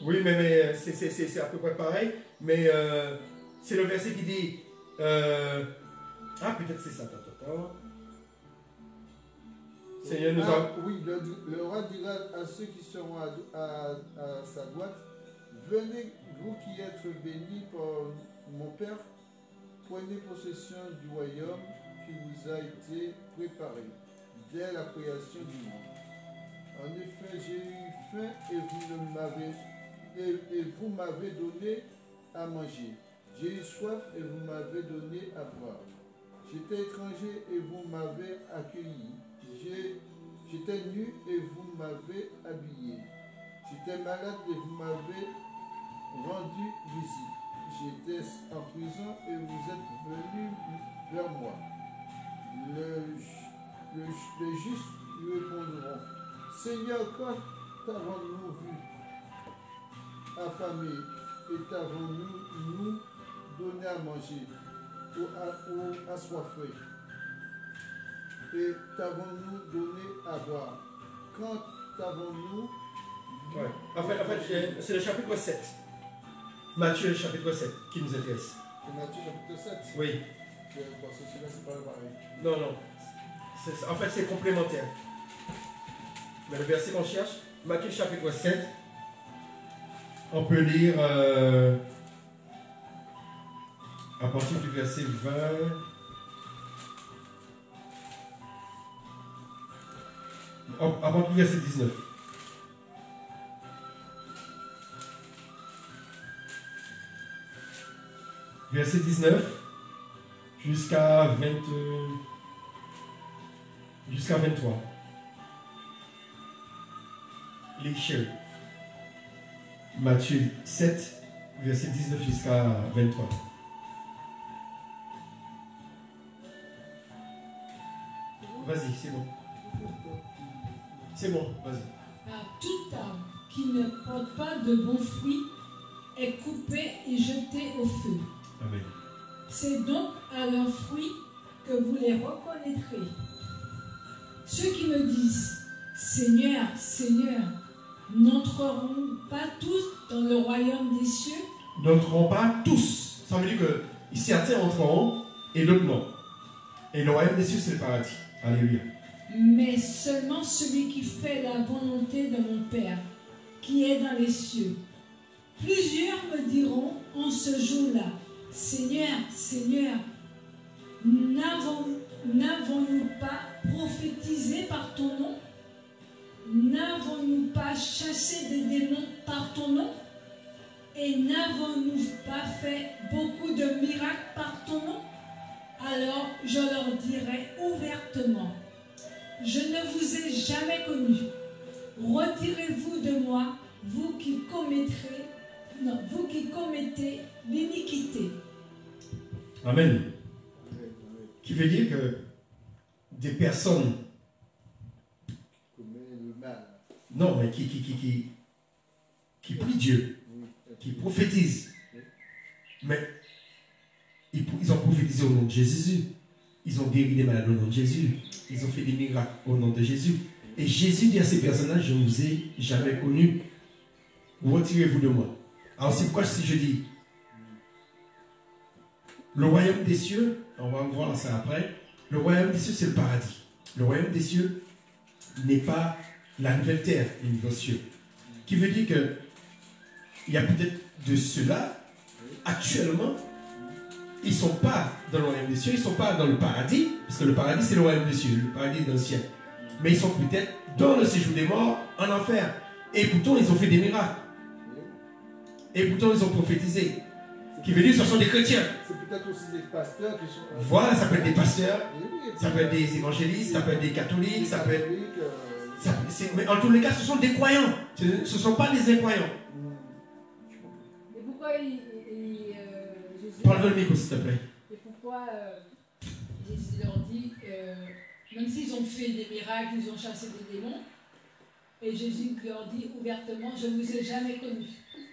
Oui, mais c'est à peu près pareil. Mais c'est le verset qui dit. Ah, peut-être c'est ça. Attends. Seigneur, nous avons. Oui, le roi dira à ceux qui seront à sa droite, venez, vous qui êtes bénis par mon Père, prenez possession du royaume qui vous a été préparé dès la création du monde. En effet, j'ai eu faim et vous m'avez donné à manger. J'ai eu soif et vous m'avez donné à boire. J'étais étranger et vous m'avez accueilli. J'étais nu et vous m'avez habillé. J'étais malade et vous m'avez rendu visite. J'étais en prison et vous êtes venus vers moi. Les justes lui répondront: Seigneur, quand t'avons-nous vu affamé et t'avons-nous donné à manger ou assoiffé et t'avons-nous donné à boire? Quand t'avons-nous... Ouais. En fait, c'est le chapitre 7. Matthieu, chapitre 7, qui nous intéresse. C'est Matthieu chapitre 7? Oui. Parce que celui-là, c'est pas pareil. Non, non. En fait, c'est complémentaire. Mais le verset qu'on cherche, Matthieu chapitre 7, on peut lire à partir du verset 20. À partir du verset 19. Verset 19 jusqu'à 23. Lecture. Matthieu 7, verset 19 jusqu'à 23. Vas-y, c'est bon. C'est bon, vas-y. Toute arbre qui ne porte pas de bons fruits est coupée et jetée au feu. Amen. C'est donc à leurs fruits que vous les reconnaîtrez. Ceux qui me disent Seigneur, Seigneur, n'entreront pas tous dans le royaume des cieux? N'entreront pas tous. Ça veut dire que certains entreront et d'autres non. Et le royaume des cieux, c'est le paradis. Alléluia. Mais seulement celui qui fait la volonté de mon Père, qui est dans les cieux. Plusieurs me diront en ce jour-là: Seigneur, Seigneur, n'avons-nous pas prophétisé par ton nom? N'avons-nous pas chassé des démons par ton nom? Et n'avons-nous pas fait beaucoup de miracles par ton nom? Alors je leur dirai ouvertement: je ne vous ai jamais connu. Retirez-vous de moi, vous qui commettez l'iniquité. Amen. Qui veut dire que des personnes, non, mais qui prient Dieu, qui prophétisent, mais ils ont prophétisé au nom de Jésus. Ils ont guéri des malades au nom de Jésus. Ils ont fait des miracles au nom de Jésus. Et Jésus dit à ces personnages: je ne vous ai jamais connu. Retirez-vous de moi. Alors c'est pourquoi si je dis le royaume des cieux, on va voir ça après, le royaume des cieux c'est le paradis. Le royaume des cieux n'est pas la nouvelle terre, les nouveaux cieux. Qui veut dire que il y a peut-être de ceux-là, actuellement, ils ne sont pas dans le royaume des cieux, ils ne sont pas dans le paradis, parce que le paradis c'est le royaume des cieux, le paradis est dans le ciel. Mais ils sont peut-être dans le séjour des morts, en enfer. Et pourtant ils ont fait des miracles. Et pourtant ils ont prophétisé. Qui veut dire que ce sont des chrétiens. C'est peut-être aussi des pasteurs qui sont... Voilà, ça peut être des pasteurs, ça peut être des évangélistes, ça peut être des catholiques, ça peut être... mais en tous les cas, ce sont des croyants. Ce ne sont pas des incroyants. Et pourquoi Jésus... Parle dans le micro, s'il te plaît. Et pourquoi Jésus leur dit, même s'ils ont fait des miracles, ils ont chassé des démons, et Jésus leur dit ouvertement: je ne vous ai jamais connu.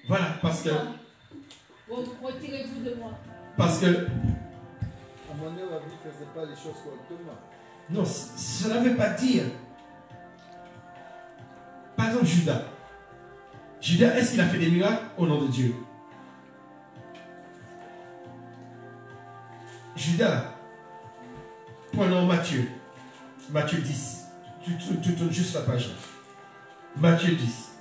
Voilà, parce que... Retirez-vous de moi. Parce que... À mon avis, il ne faisait pas les choses correctement. Non, cela ne veut pas dire... Par exemple, Judas. Judas, est-ce qu'il a fait des miracles au nom de Dieu? Judas, prenons Matthieu. Matthieu 10. Tu tournes juste la page. Matthieu 10.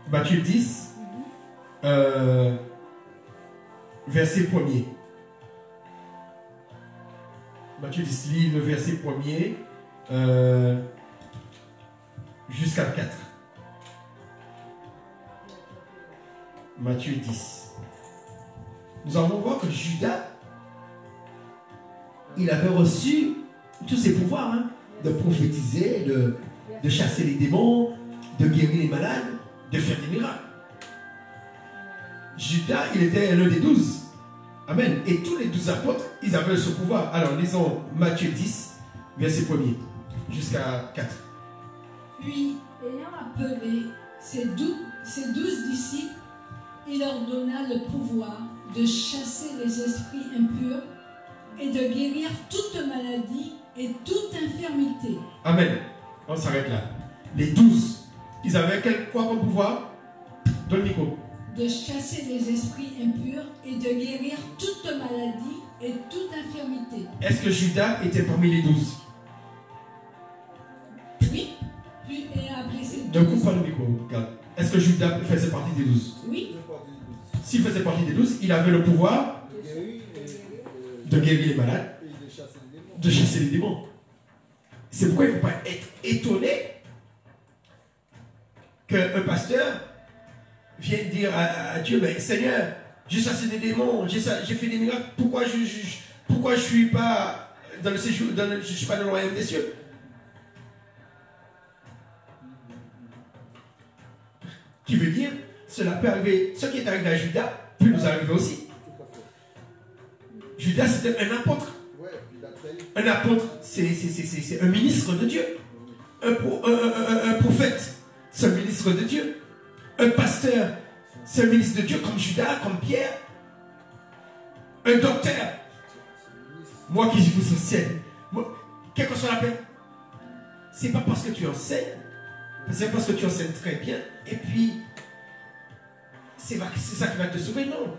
Matthieu 10, verset 1er. Matthieu 10, lis le verset 1er jusqu'à 4. Matthieu 10. Nous allons voir que Judas, il avait reçu tous ses pouvoirs, hein, de prophétiser, de chasser les démons, de guérir les malades, de faire des miracles. Judas, il était l'un des 12. Amen. Et tous les 12 apôtres, ils avaient ce pouvoir. Alors, lisons Matthieu 10, verset 1er, jusqu'à 4. Puis, ayant appelé ses 12 disciples, il leur donna le pouvoir de chasser les esprits impurs et de guérir toute maladie et toute infirmité. Amen. On s'arrête là. Les 12, ils avaient quoi comme pouvoir? Donne le micro. De chasser les esprits impurs et de guérir toute maladie et toute infirmité. Est-ce que Judas était parmi les 12? Oui. Puis ayant appelé ses 12. Ne coupe pas le micro, regarde. Est-ce que Judas faisait partie des 12? Oui. S'il faisait partie des 12, il avait le pouvoir de guérir les malades, de chasser les démons. C'est pourquoi il ne faut pas être étonné qu'un pasteur vienne dire à Dieu, mais Seigneur, j'ai chassé des démons, j'ai fait des miracles, pourquoi je suis pas dans le séjour, je suis pas dans le royaume des cieux? Qui veut dire, cela peut arriver, ce qui est arrivé à Judas peut nous arriver aussi. Judas, c'était un apôtre. Un apôtre, c'est un ministre de Dieu. Un prophète, c'est un ministre de Dieu. Un pasteur, c'est un ministre de Dieu comme Judas, comme Pierre. Un docteur. Moi qui vous enseigne, quelle que soit la peine, c'est pas parce que tu enseignes, c'est parce que tu enseignes très bien, et puis c'est ça qui va te sauver, non.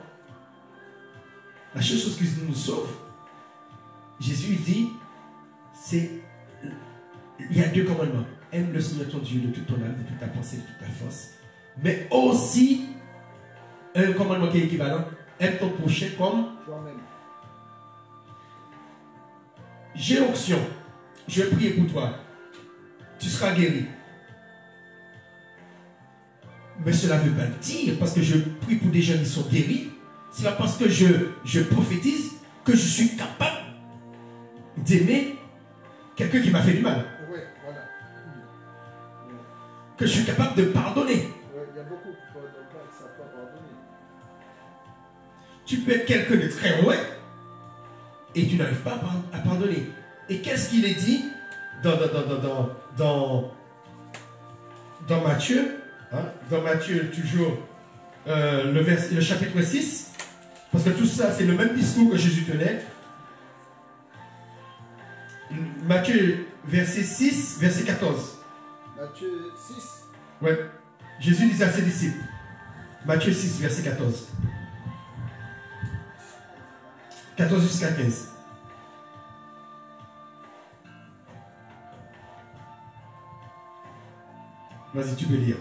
La seule chose qui nous sauve, Jésus dit, c'est, il y a 2 commandements. Aime le Seigneur ton Dieu de toute ton âme, de toute ta pensée, de toute ta force. Mais aussi, un commandement qui est équivalent, aime ton prochain comme toi-même. J'ai l'onction, je vais prier pour toi. Tu seras guéri. Mais cela ne veut pas dire, parce que je prie pour des gens qui sont guéris, c'est pas parce que je prophétise que je suis capable d'aimer quelqu'un qui m'a fait du mal. Ouais, voilà. Que je suis capable de pardonner. Ouais, il y a beaucoup qui ne pardonnent pas, qui ne savent pas pardonner. Tu peux être quelqu'un de très loin et tu n'arrives pas à pardonner. Et qu'est-ce qu'il est dit dans Matthieu, hein, dans Matthieu toujours, le chapitre 6, parce que tout ça c'est le même discours que Jésus tenait. Matthieu verset 6, verset 14. Matthieu 6. Ouais. Jésus disait à ses disciples. Matthieu 6, verset 14. 14 jusqu'à 15. Vas-y, tu peux lire.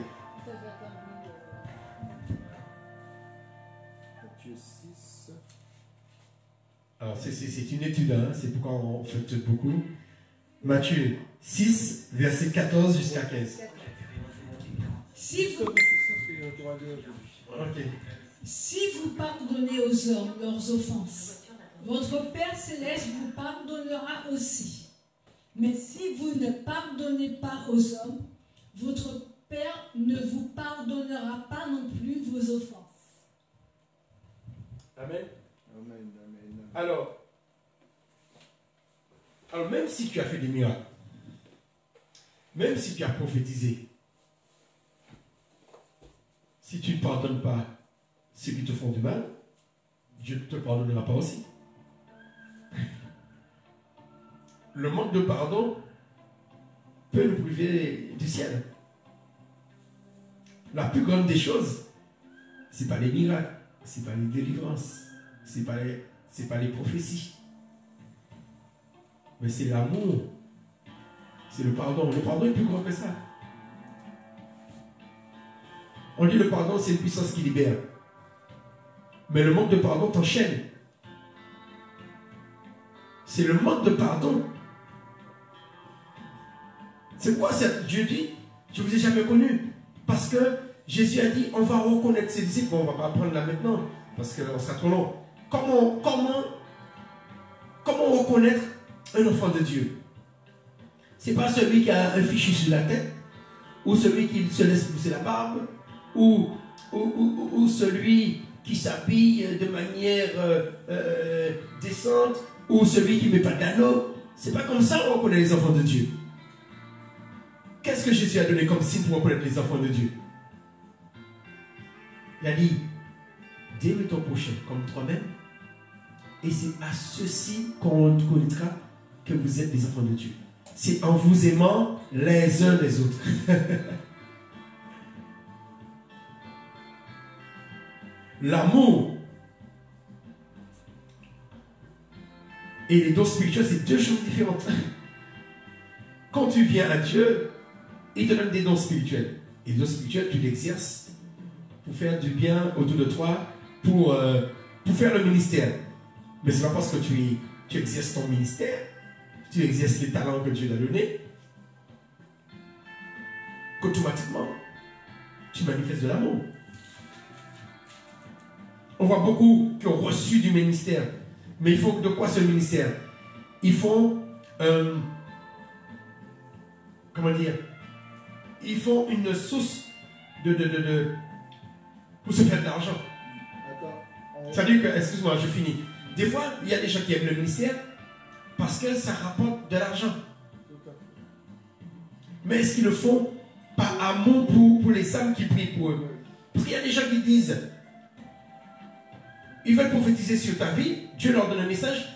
Matthieu 6. Alors, c'est une étude, hein, c'est pourquoi on fait beaucoup. Matthieu 6, verset 14 jusqu'à 15. Si vous pardonnez aux hommes leurs offenses, votre Père Céleste vous pardonnera aussi. Mais si vous ne pardonnez pas aux hommes, votre Père ne vous pardonnera pas non plus vos offenses. Amen. Amen, amen. Alors, même si tu as fait des miracles, même si tu as prophétisé, si tu ne pardonnes pas ceux qui te font du mal, Dieu ne te pardonnera pas aussi. Le manque de pardon peut nous priver du ciel. La plus grande des choses, ce n'est pas les miracles, ce n'est pas les délivrances, ce n'est pas les prophéties. Mais c'est l'amour. C'est le pardon. Le pardon est plus grand que ça. On dit le pardon, c'est une puissance qui libère. Mais le manque de pardon t'enchaîne. c'est le manque de pardon. C'est pourquoi Dieu dit, je ne vous ai jamais connu. Parce que Jésus a dit, on va reconnaître ses disciples. Bon, on ne va pas apprendre là maintenant, parce qu'on sera trop long. Comment reconnaître un enfant de Dieu? Ce n'est pas celui qui a un fichu sur la tête, ou celui qui se laisse pousser la barbe, ou celui qui s'habille de manière décente, ou celui qui ne met pas d'anneau. Ce n'est pas comme ça qu'on reconnaît les enfants de Dieu. Qu'est-ce que Jésus a donné comme signe pour reconnaître les enfants de Dieu? Il a dit, aime ton prochain comme toi-même, et c'est à ceci qu'on connaîtra que vous êtes des enfants de Dieu. C'est en vous aimant les uns les autres. L'amour et les dons spirituels, c'est deux choses différentes. Quand tu viens à Dieu, il te donne des dons spirituels. Et les dons spirituels, tu l'exerces pour faire du bien autour de toi, pour faire le ministère. Mais ce n'est pas parce que tu exerces ton ministère, tu exerces les talents que Dieu t'a donnés, qu'automatiquement, tu manifestes de l'amour. On voit beaucoup qui ont reçu du ministère. Mais il faut de quoi ce ministère? Ils font, comment dire, ils font une source pour se faire de l'argent. C'est-à-dire que, excuse-moi, je finis. Des fois, il y a des gens qui aiment le ministère parce que ça rapporte de l'argent. Mais est-ce qu'ils le font par amour pour les âmes qui prient pour eux? Parce qu'il y a des gens qui disent, ils veulent prophétiser sur ta vie, Dieu leur donne un message,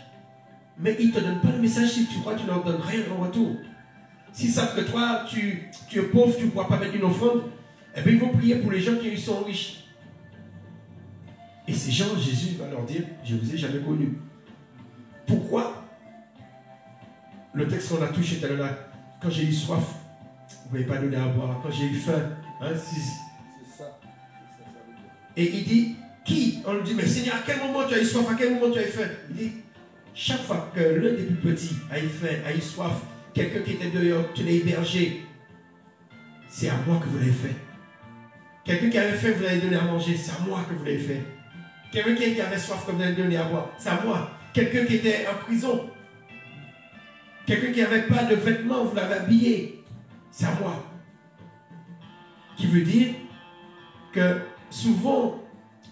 mais ils ne te donnent pas le message si tu crois que tu ne leur donnes rien en retour. S'ils savent que toi, tu es pauvre, tu ne pourras pas mettre une offrande, eh bien ils vont prier pour les gens qui sont riches. Et ces gens, Jésus va leur dire, je ne vous ai jamais connus. Pourquoi? Le texte qu'on a touché tout à l'heure, quand j'ai eu soif, vous ne m'avez pas donné à boire. Quand j'ai eu faim, hein, c'est ça. Et il dit, qui? On lui dit, mais Seigneur, à quel moment tu as eu soif? À quel moment tu as eu faim? Il dit, chaque fois que l'un des plus petits a eu faim, a eu soif, quelqu'un qui était dehors, tu l'as hébergé, c'est à moi que vous l'avez fait. Quelqu'un qui avait faim, vous l'avez donné à manger, c'est à moi que vous l'avez fait. Quelqu'un qui avait soif, que vous l'avez donné à boire, c'est à moi. Quelqu'un qui était en prison, quelqu'un qui n'avait pas de vêtements, vous l'avez habillé, c'est à moi. Qui veut dire que souvent,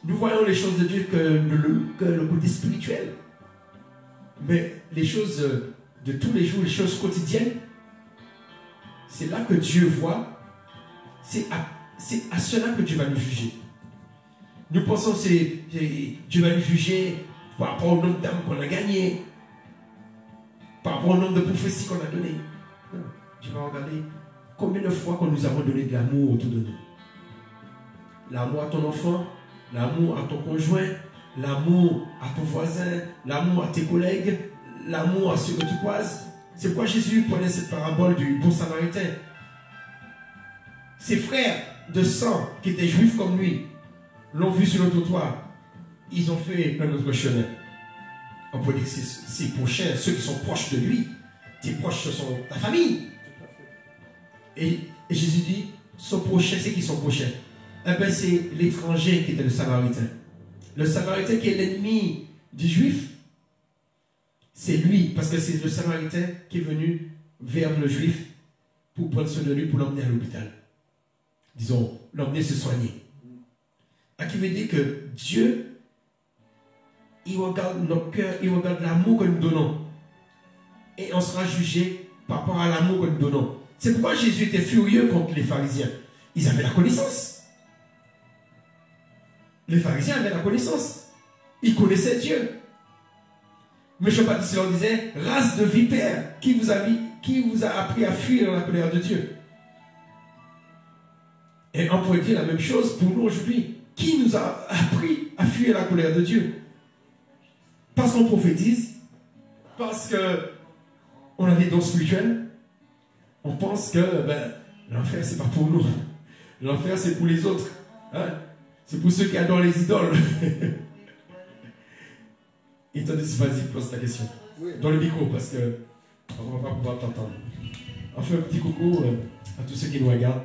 nous voyons les choses de Dieu que le côté spirituel. Mais les choses de tous les jours, les choses quotidiennes, c'est là que Dieu voit, c'est à cela que Dieu va nous juger. Nous pensons que Dieu va nous juger par rapport au nombre d'âmes qu'on a gagné, par rapport au nombre de prophéties qu'on a données. Non, Dieu va regarder combien de fois que nous avons donné de l'amour autour de nous. L'amour à ton enfant, l'amour à ton conjoint, l'amour à ton voisin, l'amour à tes collègues, l'amour à ceux que tu croises. C'est pourquoi Jésus prenait cette parabole du bon samaritain. Ses frères de sang, qui étaient juifs comme lui, l'ont vu sur le trottoir. Ils ont fait un autre chemin. On peut dire que ses prochains, ceux qui sont proches de lui, tes proches, ce sont ta famille. Et Jésus dit, son prochain, c'est qui son prochain? Eh bien, c'est l'étranger qui était le samaritain. Le samaritain qui est l'ennemi du juif, c'est lui, parce que c'est le samaritain qui est venu vers le juif pour prendre soin de lui, pour l'emmener à l'hôpital. Disons, l'emmener se soigner. À qui veut dire que Dieu, il regarde notre cœur, il regarde l'amour que nous donnons. Et on sera jugé par rapport à l'amour que nous donnons. C'est pourquoi Jésus était furieux contre les pharisiens. Ils avaient la connaissance. Les pharisiens avaient la connaissance. Ils connaissaient Dieu. Mais Jean-Baptiste leur disait, race de vipères, qui vous a appris à fuir la colère de Dieu? Et on pourrait dire la même chose pour nous aujourd'hui. Qui nous a appris à fuir la colère de Dieu? Parce qu'on prophétise, parce qu'on a des dons spirituels, on pense que l'enfer c'est pas pour nous. L'enfer c'est pour les autres. Hein? C'est pour ceux qui adorent les idoles. Et toi, vas-y, pose ta question. dans le micro parce que on ne va pas pouvoir t'entendre. On fait un petit coucou à tous ceux qui nous regardent.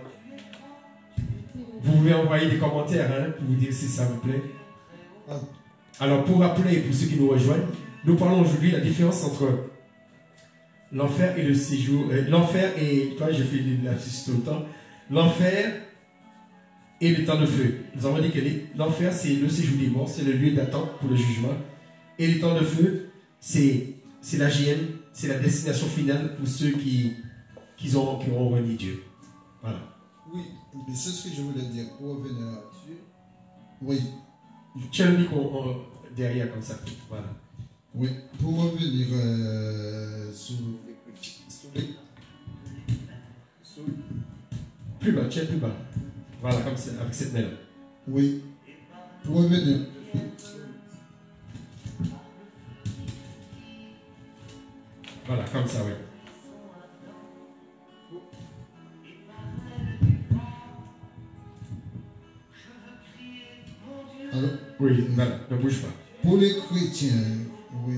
Vous pouvez envoyer des commentaires pour vous dire si ça vous plaît. Alors pour rappeler, pour ceux qui nous rejoignent, nous parlons aujourd'hui de la différence entre l'enfer et le séjour. L'enfer et, toi je fais l'affiche tout le temps, l'enfer et le temps de feu. Nous avons dit que l'enfer c'est le séjour des morts, c'est le lieu d'attente pour le jugement. Et le temps de feu, c'est la GN, c'est la destination finale pour ceux qui ont renié Dieu. Voilà. Oui, mais c'est ce que je voulais dire. Pour revenir là-dessus. Oui. Tiens le micro derrière comme ça. Voilà. Oui, pour revenir sur les... Plus bas, tiens plus bas. Voilà, comme ça, avec cette main-là. Oui, pour revenir. Voilà, comme ça, oui. Alors, oui, voilà, ne bouge pas. Pour les chrétiens, oui,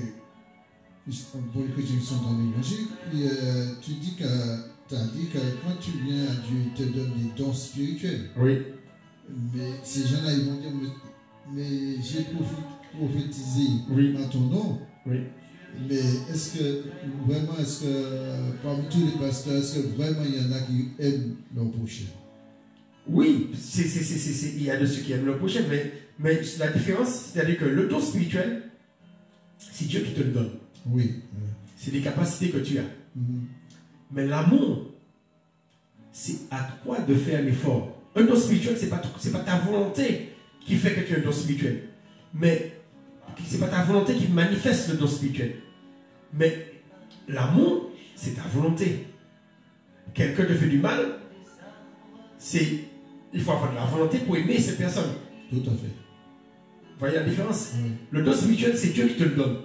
pour les chrétiens qui sont dans l'évangile, tu dis que quand tu viens à Dieu, il te donne des dons spirituels. Oui. Mais ces gens-là, ils vont dire, mais j'ai prophétisé oui. en ton nom. Oui. Mais est-ce que parmi tous les pasteurs, est-ce que vraiment il y en a qui aiment leur prochain? Oui, il y a de ceux qui aiment leur prochain, mais la différence, c'est-à-dire que le don spirituel, c'est Dieu qui te le donne. Oui. C'est des capacités que tu as. Mais l'amour, c'est à toi de faire l'effort. Un don spirituel, ce n'est pas ta volonté qui fait que tu as un don spirituel. Mais ce n'est pas ta volonté qui manifeste le don spirituel. Mais l'amour, c'est ta volonté. Quelqu'un te fait du mal, il faut avoir de la volonté pour aimer cette personne. Tout à fait. Vous voyez la différence? Oui. Le don spirituel, c'est Dieu qui te le donne.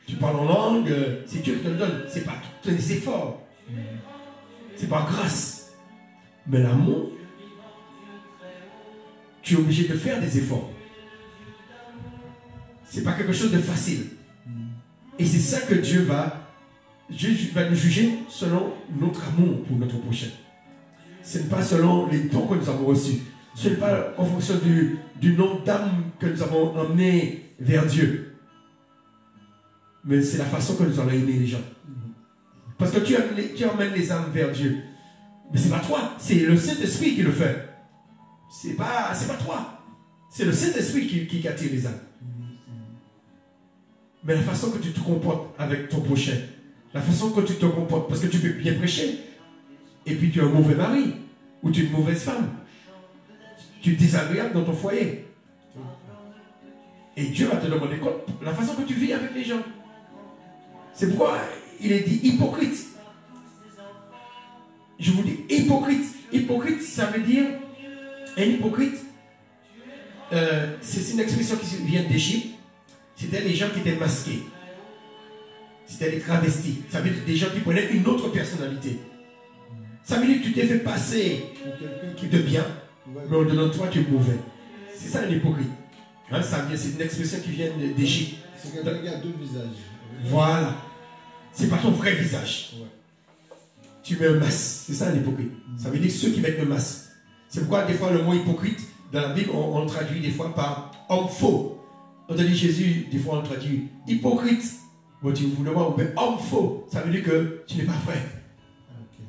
Tu parles en langue, c'est Dieu qui te le donne. Ce n'est pas tous tes efforts. C'est pas grâce. Mais l'amour, tu es obligé de faire des efforts. C'est pas quelque chose de facile. Et c'est ça que Dieu va nous juger selon notre amour pour notre prochain. Ce n'est pas selon les dons que nous avons reçus. Ce n'est pas en fonction du nombre d'âmes que nous avons emmenées vers Dieu. Mais c'est la façon que nous allons aimer les gens. Parce que tu emmènes les âmes vers Dieu. Mais ce n'est pas toi, c'est le Saint-Esprit qui le fait. C'est pas toi. C'est le Saint-Esprit qui attire les âmes. Mais la façon que tu te comportes avec ton prochain, la façon que tu te comportes, parce que tu peux bien prêcher, et puis tu es un mauvais mari, ou tu es une mauvaise femme, tu es désagréable dans ton foyer. Et Dieu va te demander compte la façon que tu vis avec les gens. C'est pourquoi il est dit hypocrite. Je vous dis hypocrite. Hypocrite, ça veut dire, un hypocrite, c'est une expression qui vient d'Égypte. C'était les gens qui étaient masqués. C'était les travestis. Ça veut dire des gens qui prenaient une autre personnalité. Ça veut dire que tu t'es fait passer de bien, mais au-delà de toi, tu es mauvais. C'est ça un hypocrite. Hein, c'est une expression qui vient d'Égypte. C'est quelqu'un qui a deux visages. Voilà. C'est pas ton vrai visage. Ouais. Tu mets un masque. C'est ça un hypocrite. Ça veut dire ceux qui mettent le masque. C'est pourquoi des fois le mot hypocrite, dans la Bible, on le traduit des fois par homme faux. On te dit Jésus, des fois on le traduit hypocrite. Bon, tu vous le vois, mais homme faux. Ça veut dire que tu n'es pas vrai. Okay.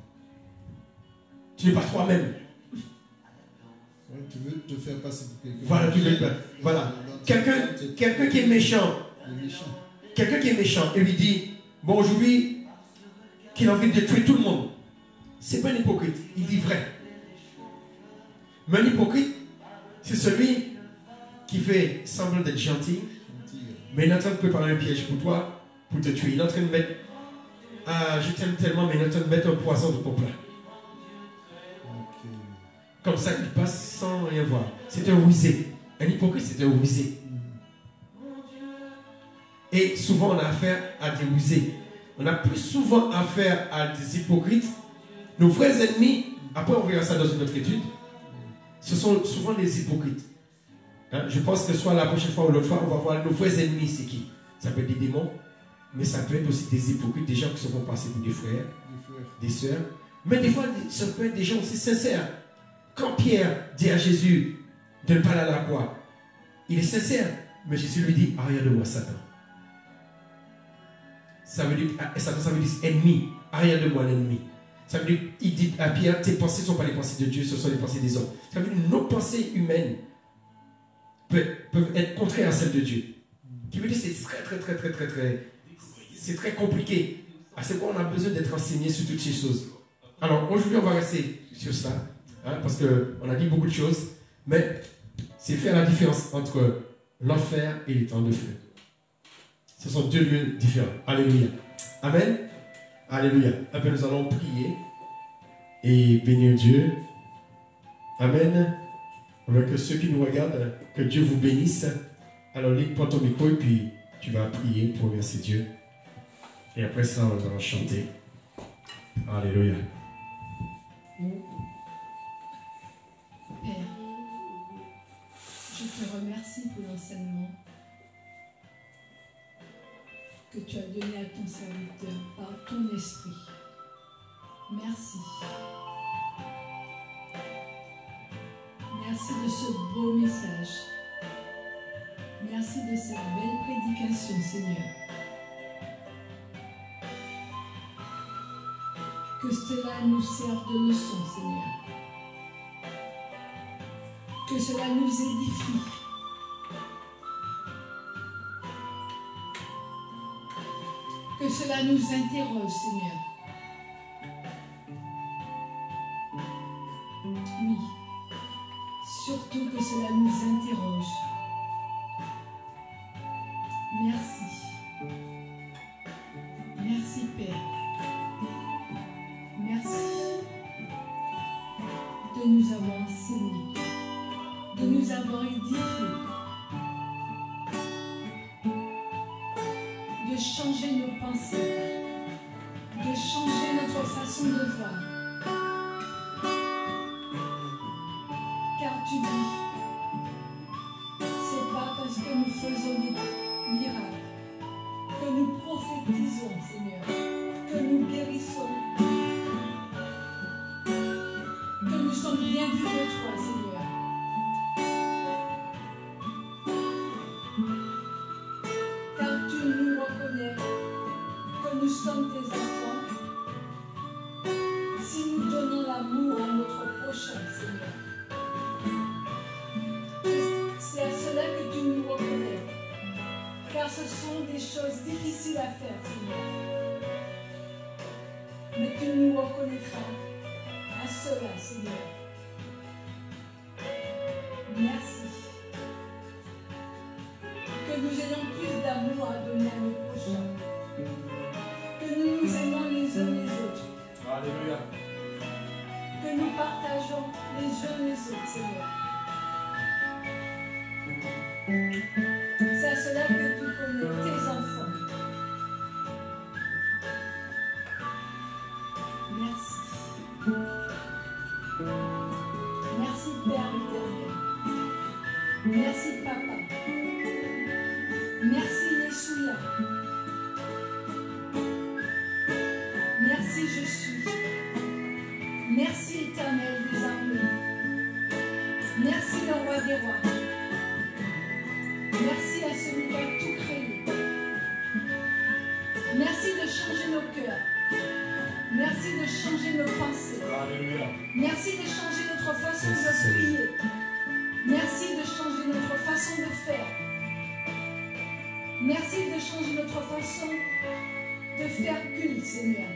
Tu n'es pas toi-même. Ouais, tu veux te faire passer pour quelqu'un. Voilà, tu veux. Voilà. Quelqu'un qui est méchant. Quelqu'un qui est méchant et lui dit, bon, aujourd'hui, qu'il a envie de tuer tout le monde. C'est pas un hypocrite. Il dit vrai. Mais un hypocrite, c'est celui qui fait semblant d'être gentil, mais il est en train de préparer un piège pour toi, pour te tuer. Il est en train de mettre, je t'aime tellement, mais il est en train de mettre un poison dans ton plat. Okay. Comme ça, il passe sans rien voir. C'est un rusé. Un hypocrite, c'est un rusé. Et souvent, on a affaire à des rusés. On a plus souvent affaire à des hypocrites. Nos vrais ennemis, après on verra ça dans une autre étude, ce sont souvent les hypocrites. Hein? Je pense que soit la prochaine fois ou l'autre fois, on va voir nos vrais ennemis, c'est qui? Ça peut être des démons, mais ça peut être aussi des hypocrites, des gens qui se font passer pour des frères, des sœurs. Mais des fois, ça peut être des gens aussi sincères. Quand Pierre dit à Jésus de ne pas aller à la croix, il est sincère, mais Jésus lui dit, arrière de moi, Satan. Ça veut dire, Satan, ça veut dire ennemi, arrière de moi, l'ennemi. Ça veut dire, il dit à Pierre, tes pensées ne sont pas les pensées de Dieu, ce sont les pensées des hommes. Ça veut dire, nos pensées humaines peuvent être contraires à celles de Dieu. Qui veut dire, c'est c'est très compliqué. À ce point, on a besoin d'être enseigné sur toutes ces choses. Alors, aujourd'hui, on va rester sur ça, hein, parce qu'on a dit beaucoup de choses, mais c'est faire la différence entre l'enfer et les temps de feu. Ce sont deux lieux différents. Alléluia. Amen. Alléluia. Après, nous allons prier et bénir Dieu. Amen. Avec ceux qui nous regardent, que Dieu vous bénisse. Alors, prends ton micro et puis tu vas prier pour remercier Dieu. Et après ça, on va chanter. Alléluia. Père, je te remercie pour l'enseignement que tu as donné à ton serviteur par ton esprit. Merci. Merci de ce beau message. Merci de cette belle prédication, Seigneur. Que cela nous serve de leçon, Seigneur. Que cela nous édifie. Que cela nous interroge, Seigneur. Oui, surtout que cela nous interroge. Merci. Merci, Père. Merci de nous avoir enseigné, de nous avoir édifié, de changer nos pensées, de changer notre façon de voir. Car tu dis, c'est pas parce que nous faisons des miracles, que nous prophétisons, Seigneur, que nous guérissons, que nous sommes bien vus de toi, Seigneur. Car tu nous reconnais que nous sommes tes enfants si nous donnons l'amour à notre prochain, Seigneur. C'est à cela que tu nous reconnais, car ce sont des choses difficiles à faire, Seigneur. Mais tu nous reconnaîtras à cela, Seigneur. Merci. Que nous ayons plus d'amour à donner à nos prochains. Que nous nous aimons les uns les autres. Alléluia. Que nous partageons les uns les autres, Seigneur. C'est à cela que tu connais tes enfants. Merci. Merci Père éternel. Merci Papa. Merci Yeshua. Merci je suis. Merci éternel des armées. Merci le roi des rois. Merci à celui qui a tout créé. Merci de changer nos cœurs. Merci de changer nos pensées. Alléluia. Merci de changer notre façon de prier. Merci de changer notre façon de faire. Merci de changer notre façon de faire culte, Seigneur.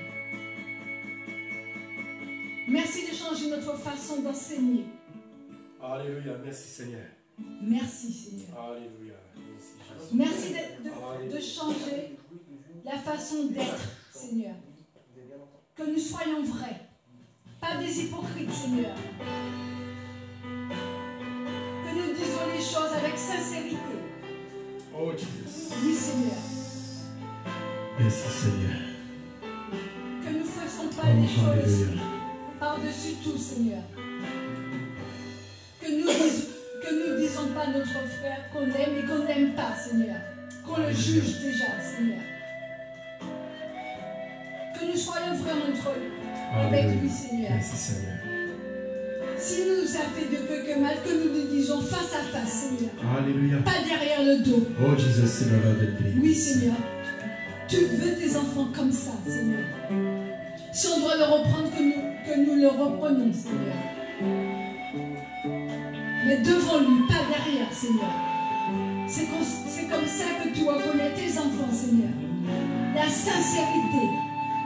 Merci de changer notre façon d'enseigner. Alléluia. Merci Seigneur. Merci, Seigneur. Alléluia. Merci Jésus. Merci de changer la façon d'être, Seigneur. Que nous soyons vrais, pas des hypocrites, Seigneur. Que nous disons les choses avec sincérité. Oh Jésus. Oui, Seigneur. Merci Seigneur. Que nous ne faisons pas les choses par-dessus tout, Seigneur. Que nous disons pas à notre frère qu'on aime et qu'on n'aime pas, Seigneur. Qu'on le juge déjà, Seigneur. Que nous soyons vraiment entre avec Alléluia. lui, Seigneur. Merci Seigneur. S'il nous a fait de quelque mal, que nous le disons face à face, Seigneur. Alléluia. Pas derrière le dos. Oh Jesus, c'est le Lord de Dieu. Oui, Seigneur. Tu veux tes enfants comme ça, Seigneur. Si on doit le reprendre, que nous le reprenons, Seigneur. Mais devant lui, pas derrière, Seigneur. C'est comme ça que tu vas connaître tes enfants, Seigneur. La sincérité.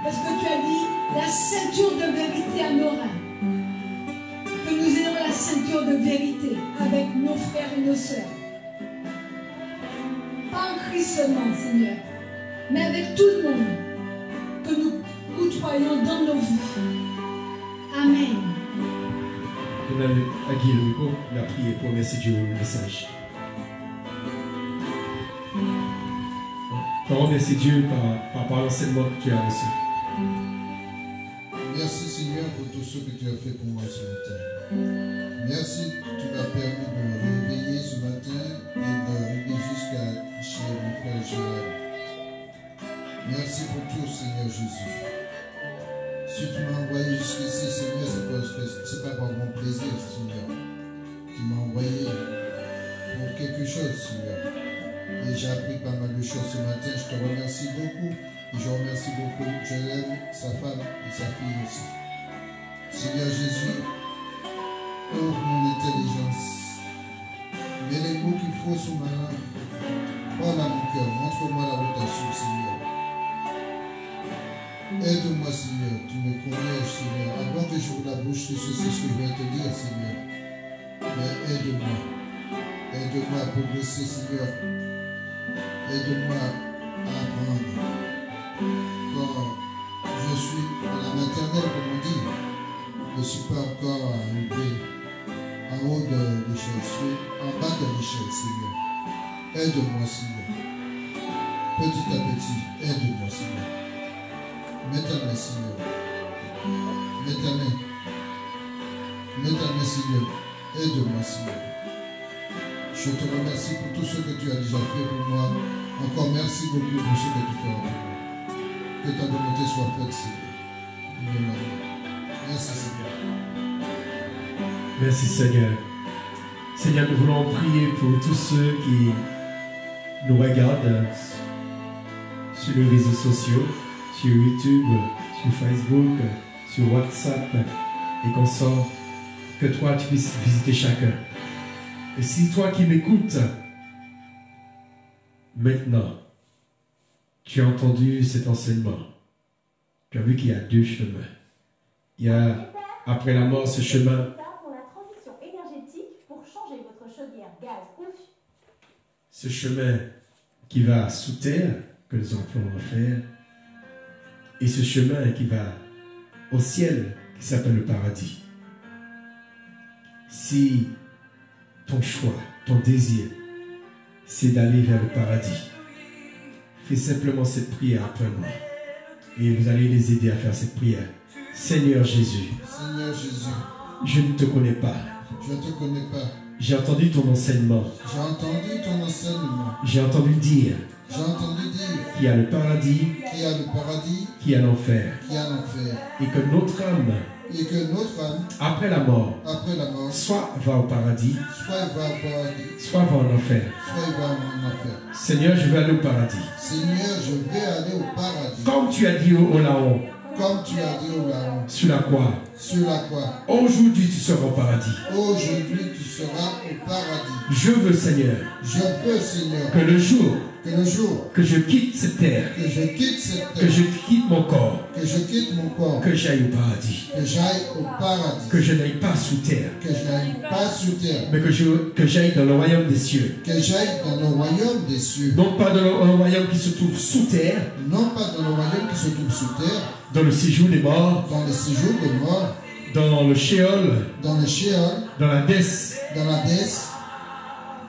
Parce que tu as dit la ceinture de vérité à nos reins. Que nous ayons la ceinture de vérité avec nos frères et nos sœurs. Pas en Christ seulement, Seigneur, mais avec tout le monde que nous côtoyons dans nos vies. Amen. On a à Guy le micro, on a prié pour remercier Dieu le message. On remercie Dieu par rapport à l'enseignement que tu as reçu. Merci Seigneur pour tout ce que tu as fait pour moi ce matin. Merci, tu m'as permis de me réveiller ce matin et d'arriver jusqu'à chez mon frère Joël. Merci pour tout Seigneur Jésus. Si tu m'as envoyé jusqu'ici Seigneur, c'est pas par mon plaisir Seigneur. Tu m'as envoyé pour quelque chose Seigneur. Et j'ai appris pas mal de choses ce matin. Je te remercie beaucoup. Et je remercie beaucoup Joël, sa femme et sa fille aussi. Seigneur Jésus, ouvre mon intelligence. Mets les mots qu'il faut sous ma langue. Parle à mon cœur. Montre-moi la route à suivre, Seigneur. Aide-moi, Seigneur. Tu me connais, Seigneur. Avant que j'ouvre la bouche, tu sais ce que je vais te dire, Seigneur. Mais aide-moi. Aide-moi à progresser, Seigneur. Aide-moi à apprendre. Quand je suis à la maternelle, comme on dit, je ne suis pas encore arrivé en haut de l'échelle, je suis en bas de l'échelle, Seigneur. Aide-moi, Seigneur. Petit à petit, aide-moi, Seigneur. Mets ta main, Seigneur. Mets ta main. Mets ta main, Seigneur. Aide-moi, Seigneur. Je te remercie pour tout ce que tu as déjà fait pour moi. Encore merci beaucoup pour ce que tu fais pour moi. Que ta volonté soit faite, Seigneur. Merci, Seigneur. Merci Seigneur. Seigneur, nous voulons prier pour tous ceux qui nous regardent sur les réseaux sociaux, sur YouTube, sur Facebook, sur WhatsApp et qu'on sent que toi tu puisses visiter chacun. Et si toi qui m'écoutes, maintenant, tu as entendu cet enseignement, tu as vu qu'il y a deux chemins. Il y a, après la mort, ce chemin. Pour la transition énergétique, pour changer votre chaudière gaz ou Ce chemin qui va sous terre, que nous employons à faire, et ce chemin qui va au ciel, qui s'appelle le paradis. Si ton choix, ton désir, c'est d'aller vers le paradis, fais simplement cette prière après moi. Et vous allez les aider à faire cette prière. Seigneur Jésus, Seigneur Jésus, je ne te connais pas. je ne te connais pas. J'ai entendu ton enseignement. J'ai entendu ton enseignement. J'ai entendu dire J'ai entendu dire qu'il y a le paradis, qu'il y a le paradis, qu'il y a l'enfer. qu'il y a l'enfer. Et que notre âme, Et que notre âme, après la mort, après la mort, soit va au paradis, soit il va au paradis, soit va en enfer. soit il va en enfer. Seigneur, je veux aller au paradis. Seigneur, je vais aller au paradis. Comme tu as dit au Laon, Comme tu as dit au Laon, sur la croix, sur la croix. aujourd'hui tu seras au paradis. Aujourd'hui, tu seras au paradis. Je veux, Seigneur, Je veux, Seigneur, que le jour que le jour que je quitte cette terre, que je quitte cette que terre, je quitte mon corps, que je quitte mon corps, que j'aille au paradis, que j'aille au paradis, que je n'aille pas sous terre, que je n'aille pas sous terre, mais que j'aille dans le royaume des cieux. que j'aille dans le royaume des cieux. Non pas dans le royaume qui se trouve sous terre, Non pas dans le royaume qui se trouve sous terre, dans le séjour des morts, dans le séjour des morts, dans le Sheol, dans le Sheol, dans la Dès, dans la Dès,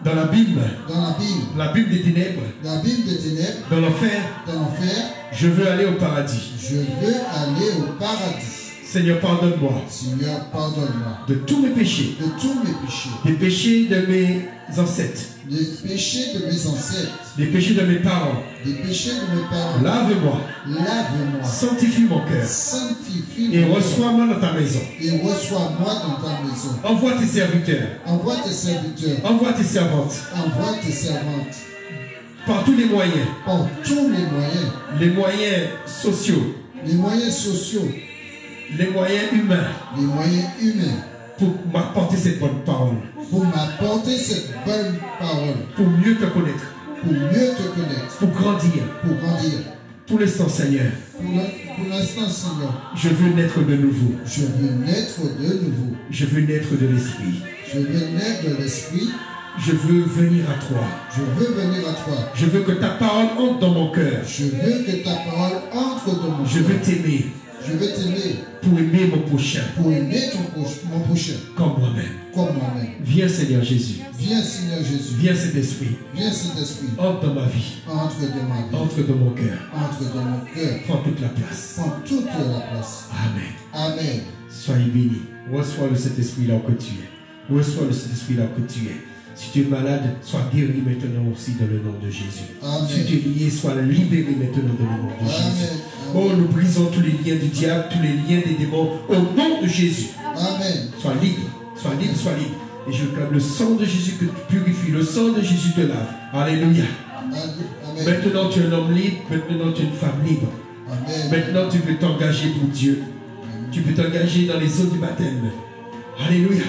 dans l'abîme, dans l'abîme, l'abîme des ténèbres, dans l'abîme des ténèbres, dans l'enfer. dans l'enfer. Je veux aller au paradis. Je veux aller au paradis. Seigneur, pardonne-moi Seigneur, pardonne-moi de tous mes péchés, de tous mes péchés, des péchés de mes ancêtres, des péchés de mes ancêtres, des péchés de mes parents. des péchés de mes parents. Lave-moi, Lave-moi, sanctifie mon cœur sanctifie et mon cœur, reçois-moi dans ta maison. et reçois-moi dans ta maison. Envoie tes serviteurs, Envoie tes serviteurs, envoie tes servantes, envoie tes servantes, par tous les moyens, par tous les moyens sociaux, les moyens sociaux, les moyens humains, les moyens humains, pour m'apporter cette bonne parole, pour m'apporter cette bonne parole, pour mieux te connaître, pour mieux te connaître, pour grandir. pour grandir. Pour l'instant, Seigneur, Pour l'instant, Seigneur, je veux naître de nouveau. je veux naître de nouveau. Je veux naître de l'Esprit. Je veux naître de l'Esprit. Je veux venir à toi. Je veux venir à toi. Je veux que ta parole entre dans mon cœur. Je veux que ta parole entre dans mon Je cœur. veux t'aimer Je veux t'aimer pour aimer mon prochain pour aimer mon prochain comme moi-même. comme moi-même. Viens, Seigneur Jésus. Viens, Seigneur Jésus. Viens, cet esprit. Viens, Saint-Esprit. Entre dans ma vie. Entre dans ma vie. Entre dans mon cœur. Entre dans mon cœur. Prends toute la place. Prends toute la place. Amen. Amen. Soyez béni. Reçois le Saint-Esprit là où que tu es. Reçois le Saint-Esprit là où que tu es. Si tu es malade, sois guéri maintenant aussi dans le nom de Jésus. Amen. Si tu es lié, sois libéré maintenant dans le nom de Jésus. Amen. Oh, nous brisons tous les liens du diable, tous les liens des démons au nom de Jésus. Amen. Sois libre, sois libre, sois libre. Et je clame le sang de Jésus que tu purifies, le sang de Jésus te lave. Alléluia. Amen. Maintenant tu es un homme libre, maintenant tu es une femme libre. Amen. Maintenant tu peux t'engager pour Dieu. Tu peux t'engager dans les eaux du baptême. Alléluia.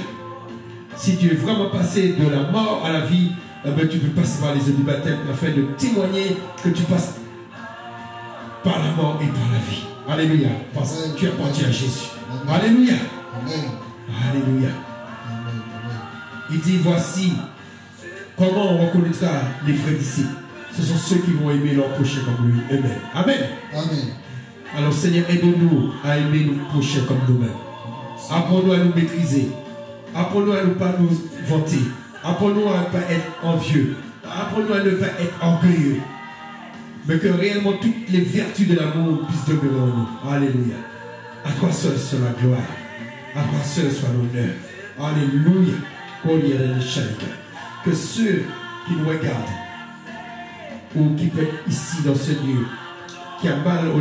Si tu es vraiment passé de la mort à la vie, eh bien, tu peux passer par les eaux du baptême afin de témoigner que tu passes par la mort et par la vie. Alléluia. Parce que tu appartiens à Jésus. Alléluia. Amen. Alléluia. Amen. Amen. Il dit, voici comment on reconnaîtra les vrais disciples. Ce sont ceux qui vont aimer leur prochain comme lui. Amen. Amen. Amen. Alors Seigneur, aide-nous à aimer nos prochains comme nous-mêmes. Apprends-nous à nous maîtriser. Apprends-nous à ne pas nous vanter. Apprends-nous à ne pas être envieux. Apprends-nous à ne pas être orgueilleux. Mais que réellement toutes les vertus de l'amour puissent demeurer en nous. Alléluia. À toi seul soit la gloire. À toi seul soit l'honneur. Alléluia. Que ceux qui nous regardent ou qui peuvent être ici dans ce lieu, qui a mal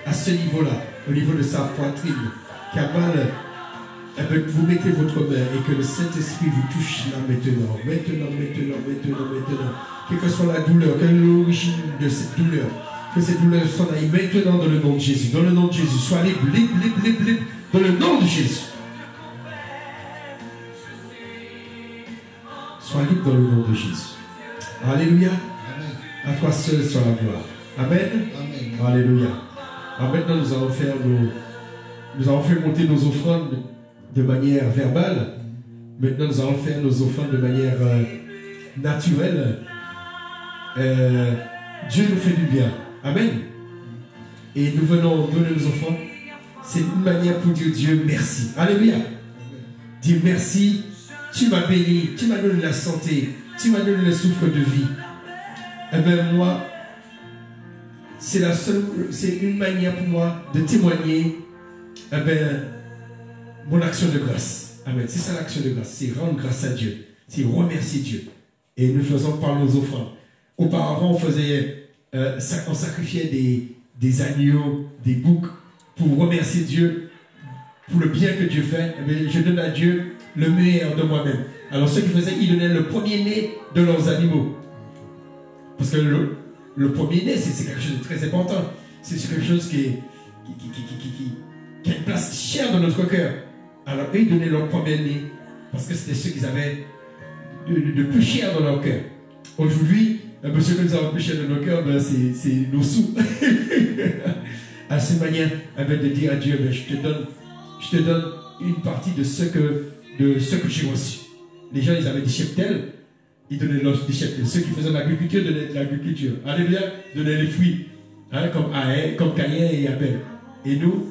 à ce niveau-là, au niveau de sa poitrine, qui a mal, eh bien, vous mettez votre main et que le Saint-Esprit vous touche là maintenant. Quelle que soit la douleur, quelle est l'origine de cette douleur, que cette douleur s'en aille maintenant dans le nom de Jésus. Dans le nom de Jésus, sois libre, dans le nom de Jésus. Sois libre dans le nom de Jésus. Alléluia. Amen. À toi seul soit la gloire. Amen. Amen. Alléluia. Alors maintenant, nous allons fait monter nos offrandes de manière verbale. Maintenant, nous allons faire nos offrandes de manière naturelle. Dieu nous fait du bien. Amen. Et nous venons donner nos offrandes. C'est une manière pour dire Dieu merci. Alléluia. Dis merci. Tu m'as béni. Tu m'as donné la santé. Tu m'as donné le souffle de vie. Eh bien, moi, c'est une manière pour moi de témoigner mon action de grâce. Amen. C'est ça l'action de grâce. C'est rendre grâce à Dieu. C'est remercier Dieu. Et nous faisons par nos offrandes. Auparavant, on sacrifiait des agneaux, des boucs pour remercier Dieu pour le bien que Dieu fait. Eh bien, je donne à Dieu le meilleur de moi-même. Alors ceux qui faisaient, ils donnaient le premier-né de leurs animaux. Parce que le premier-né, c'est quelque chose de très important. C'est quelque chose qui a une place chère dans notre cœur. Alors eux, ils donnaient leur premier-né parce que c'était ceux qu'ils avaient de plus cher dans leur cœur. Aujourd'hui, ce que nous avons plus cher dans nos cœurs, c'est nos sous. À cette manière de dire à Dieu, je te donne une partie de ce que j'ai reçu. Les gens, ils avaient des cheptels, ils donnaient des cheptels. Ceux qui faisaient l'agriculture donnaient de l'agriculture. Alléluia, donnaient les fruits, hein, comme Caïn et Abel. Et nous,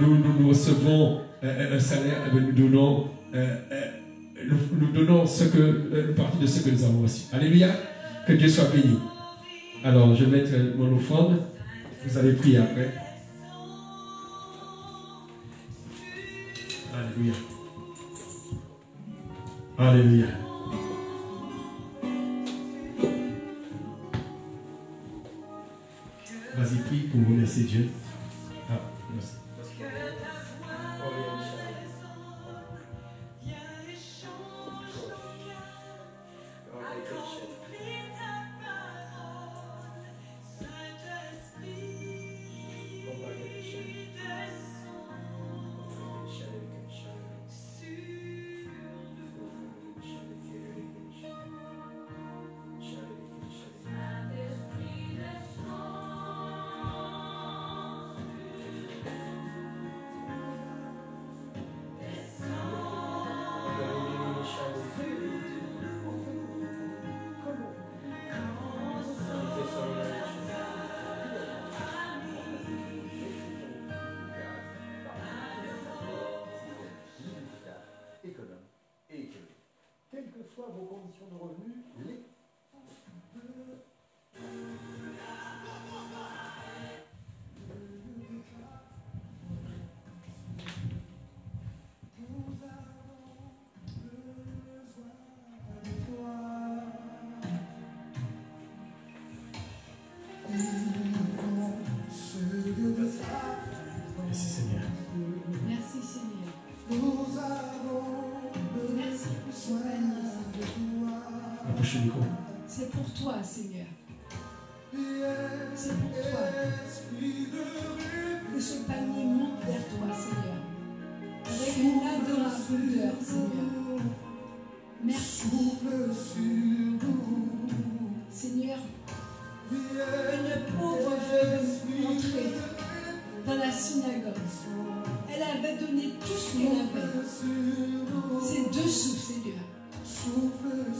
nous recevons un salaire, nous donnons une partie de ce que nous avons reçu. Alléluia, que Dieu soit béni. Alors, je vais mettre mon offrande. Vous allez prier après. Alléluia. Alléluia. Vas-y, prie pour remercier Dieu. Ah, merci. Quelles que soient vos conditions de revenus, Merci Seigneur. Merci Seigneur. Merci pour ce panier. Approche le micro. C'est pour toi, Seigneur. C'est pour toi. Que ce panier monte vers toi, Seigneur. Avec une adorable, Seigneur. Merci. Seigneur, une pauvre veut entrer dans la synagogue. Elle avait donné tout ce qu'elle avait. Ses 2 sous, Seigneur.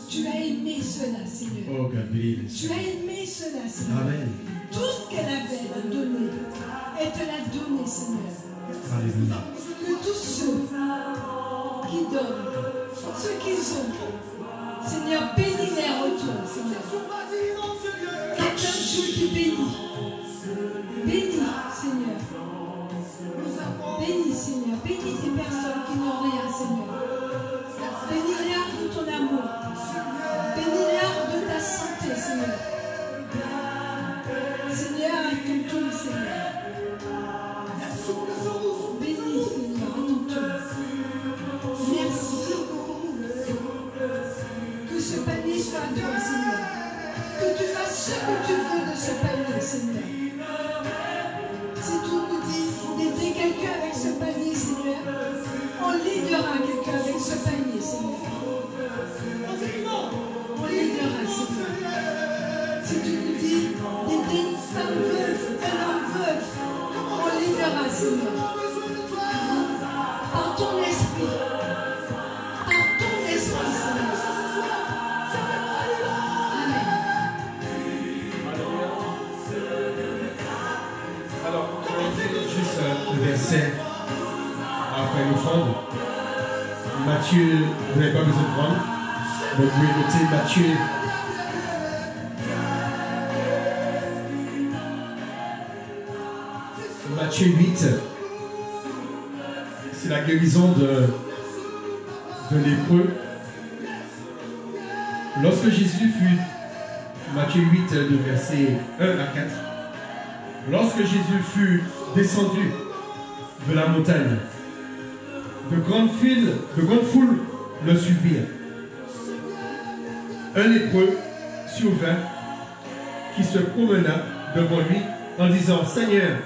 Tu as aimé cela, Seigneur. Oh, Gabriel. Tu as aimé cela, Seigneur. Amen. Tout ce qu'elle avait, elle a donné. Elle te l'a donné, Seigneur. Alléluia. Que tous ceux qui donnent, ceux qu'ils ont, Seigneur, bénis les retours, Seigneur. Quelqu'un de Dieu qui bénit. Bénis, Seigneur. Bénis, Seigneur. Bénis des personnes qui n'ont rien, Seigneur. Bénis-les de ton amour. Bénis-les de ta santé, Seigneur. Seigneur, à ton tour, Seigneur. Bénis, Seigneur, à ton tour. Merci. Que ce panier soit à toi, Seigneur. Que tu fasses ce que tu veux de ce panier, Seigneur. Si tu nous dis d'aider quelqu'un avec ce panier, Seigneur, on leadera quelqu'un avec ce panier, Seigneur. On leadera, Seigneur. Si tu nous dis d'aider une femme veuve, un homme veuf, on leadera, Seigneur. Par ton esprit. Par ton esprit, Seigneur. Amen. Alors, juste le verset après l'offrande. Matthieu, vous n'avez pas besoin de prendre. Donc vous pouvez noter Matthieu. Matthieu 8. C'est la guérison de lépreux. Lorsque Jésus fut, Matthieu 8, de verset 1 à 4. Lorsque Jésus fut descendu de la montagne, de grandes foules le suivirent. Un lépreux survint qui se promena devant lui en disant: Seigneur,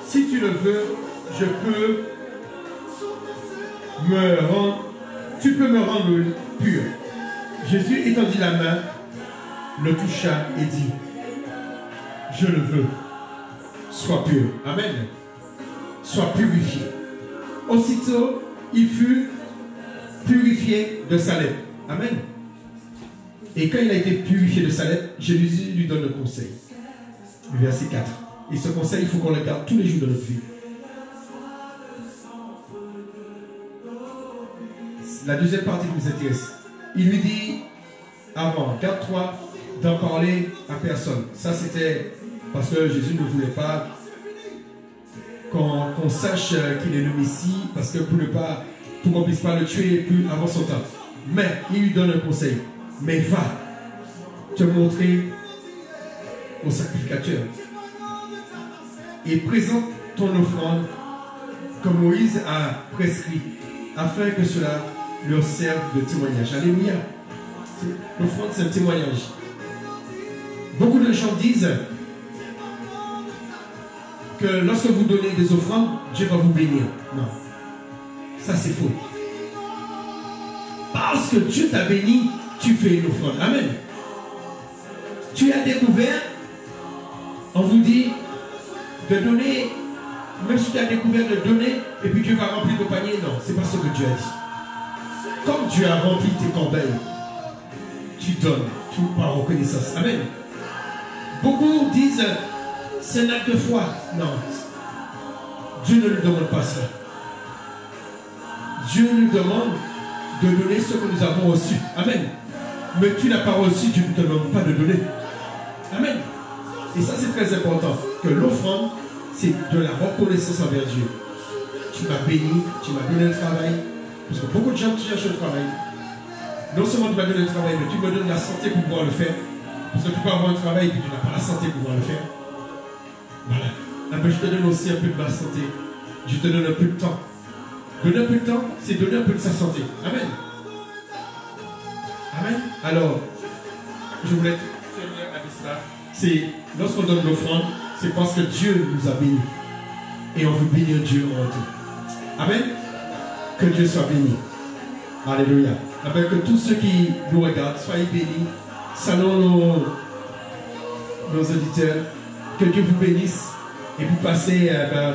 si tu le veux, tu peux me rendre pur. Jésus étendit la main, le toucha et dit: Je le veux, sois pur. Amen. Sois purifié. Aussitôt, il fut purifié de sa lèpre. Amen. Et quand il a été purifié de sa lèpre, Jésus lui donne le conseil. Le verset 4. Et ce conseil, il faut qu'on le garde tous les jours de notre vie. La deuxième partie qui nous intéresse. Il lui dit avant: garde-toi d'en parler à personne. Ça, c'était parce que Jésus ne voulait pas qu'on sache qu'il est le Messie, parce que pour qu'on ne puisse pas le tuer plus avant son temps. Mais il lui donne un conseil. Mais va te montrer au sacrificateur et présente ton offrande comme Moïse a prescrit, afin que cela leur serve de témoignage. Alléluia. L'offrande, c'est un témoignage. Beaucoup de gens disent que lorsque vous donnez des offrandes, Dieu va vous bénir. Non. Ça, c'est faux. Parce que Dieu t'a béni, tu fais une offrande. Amen. Tu as découvert, on vous dit de donner, même si tu as découvert de donner, et puis Dieu va remplir ton panier. Non, c'est pas ce que Dieu a dit. Comme Dieu a rempli tes corbeilles, tu donnes tout par reconnaissance. Amen. Beaucoup disent, c'est un acte de foi. Non. Dieu ne lui demande pas ça. Dieu nous demande de donner ce que nous avons reçu. Amen. Mais tu n'as pas reçu, Dieu ne te demande pas de donner. Amen. Et ça, c'est très important. Que l'offrande, c'est de la reconnaissance envers Dieu. Tu m'as béni, tu m'as donné le travail. Parce que beaucoup de gens qui cherchent le travail, non seulement tu m'as donné le travail, mais tu me donnes la santé pour pouvoir le faire. Parce que tu peux avoir un travail et puis tu n'as pas la santé pour pouvoir le faire. Voilà. Mais je te donne aussi un peu de ma santé. Je te donne un peu de temps. Donner un peu de temps, c'est donner un peu de sa santé. Amen. Amen. Alors, je voulais terminer avec cela. C'est, lorsqu'on donne l'offrande, c'est parce que Dieu nous a bénis. Et on veut bénir Dieu en retour. Amen. Que Dieu soit béni. Alléluia. Amen. Que tous ceux qui nous regardent, soyez bénis. Saluons nos auditeurs. Que Dieu vous bénisse. Et puis passez,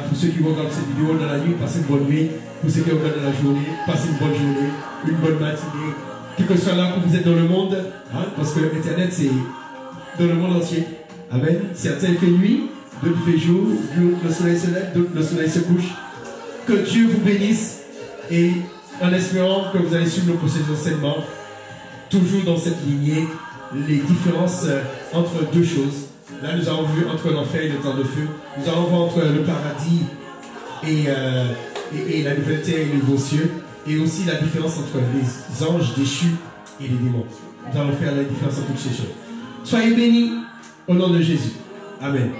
pour ceux qui regardent cette vidéo dans la nuit, passez une bonne nuit. Pour ceux qui regardent dans la journée, passez une bonne journée, une bonne matinée. Quel que soit là où vous êtes dans le monde, hein, parce que Internet c'est dans le monde entier. Amen. Certains il fait nuit, d'autres il fait jour, le soleil se lève, d'autres le soleil se couche. Que Dieu vous bénisse et en espérant que vous allez suivre nos prochains enseignements, toujours dans cette lignée, les différences entre deux choses. Là, nous avons vu entre l'enfer et le temps de feu. Nous avons vu entre le paradis et la nouvelle terre et les nouveaux cieux. Et aussi la différence entre les anges déchus et les démons. Nous allons faire la différence entre toutes ces choses. Soyez bénis au nom de Jésus. Amen.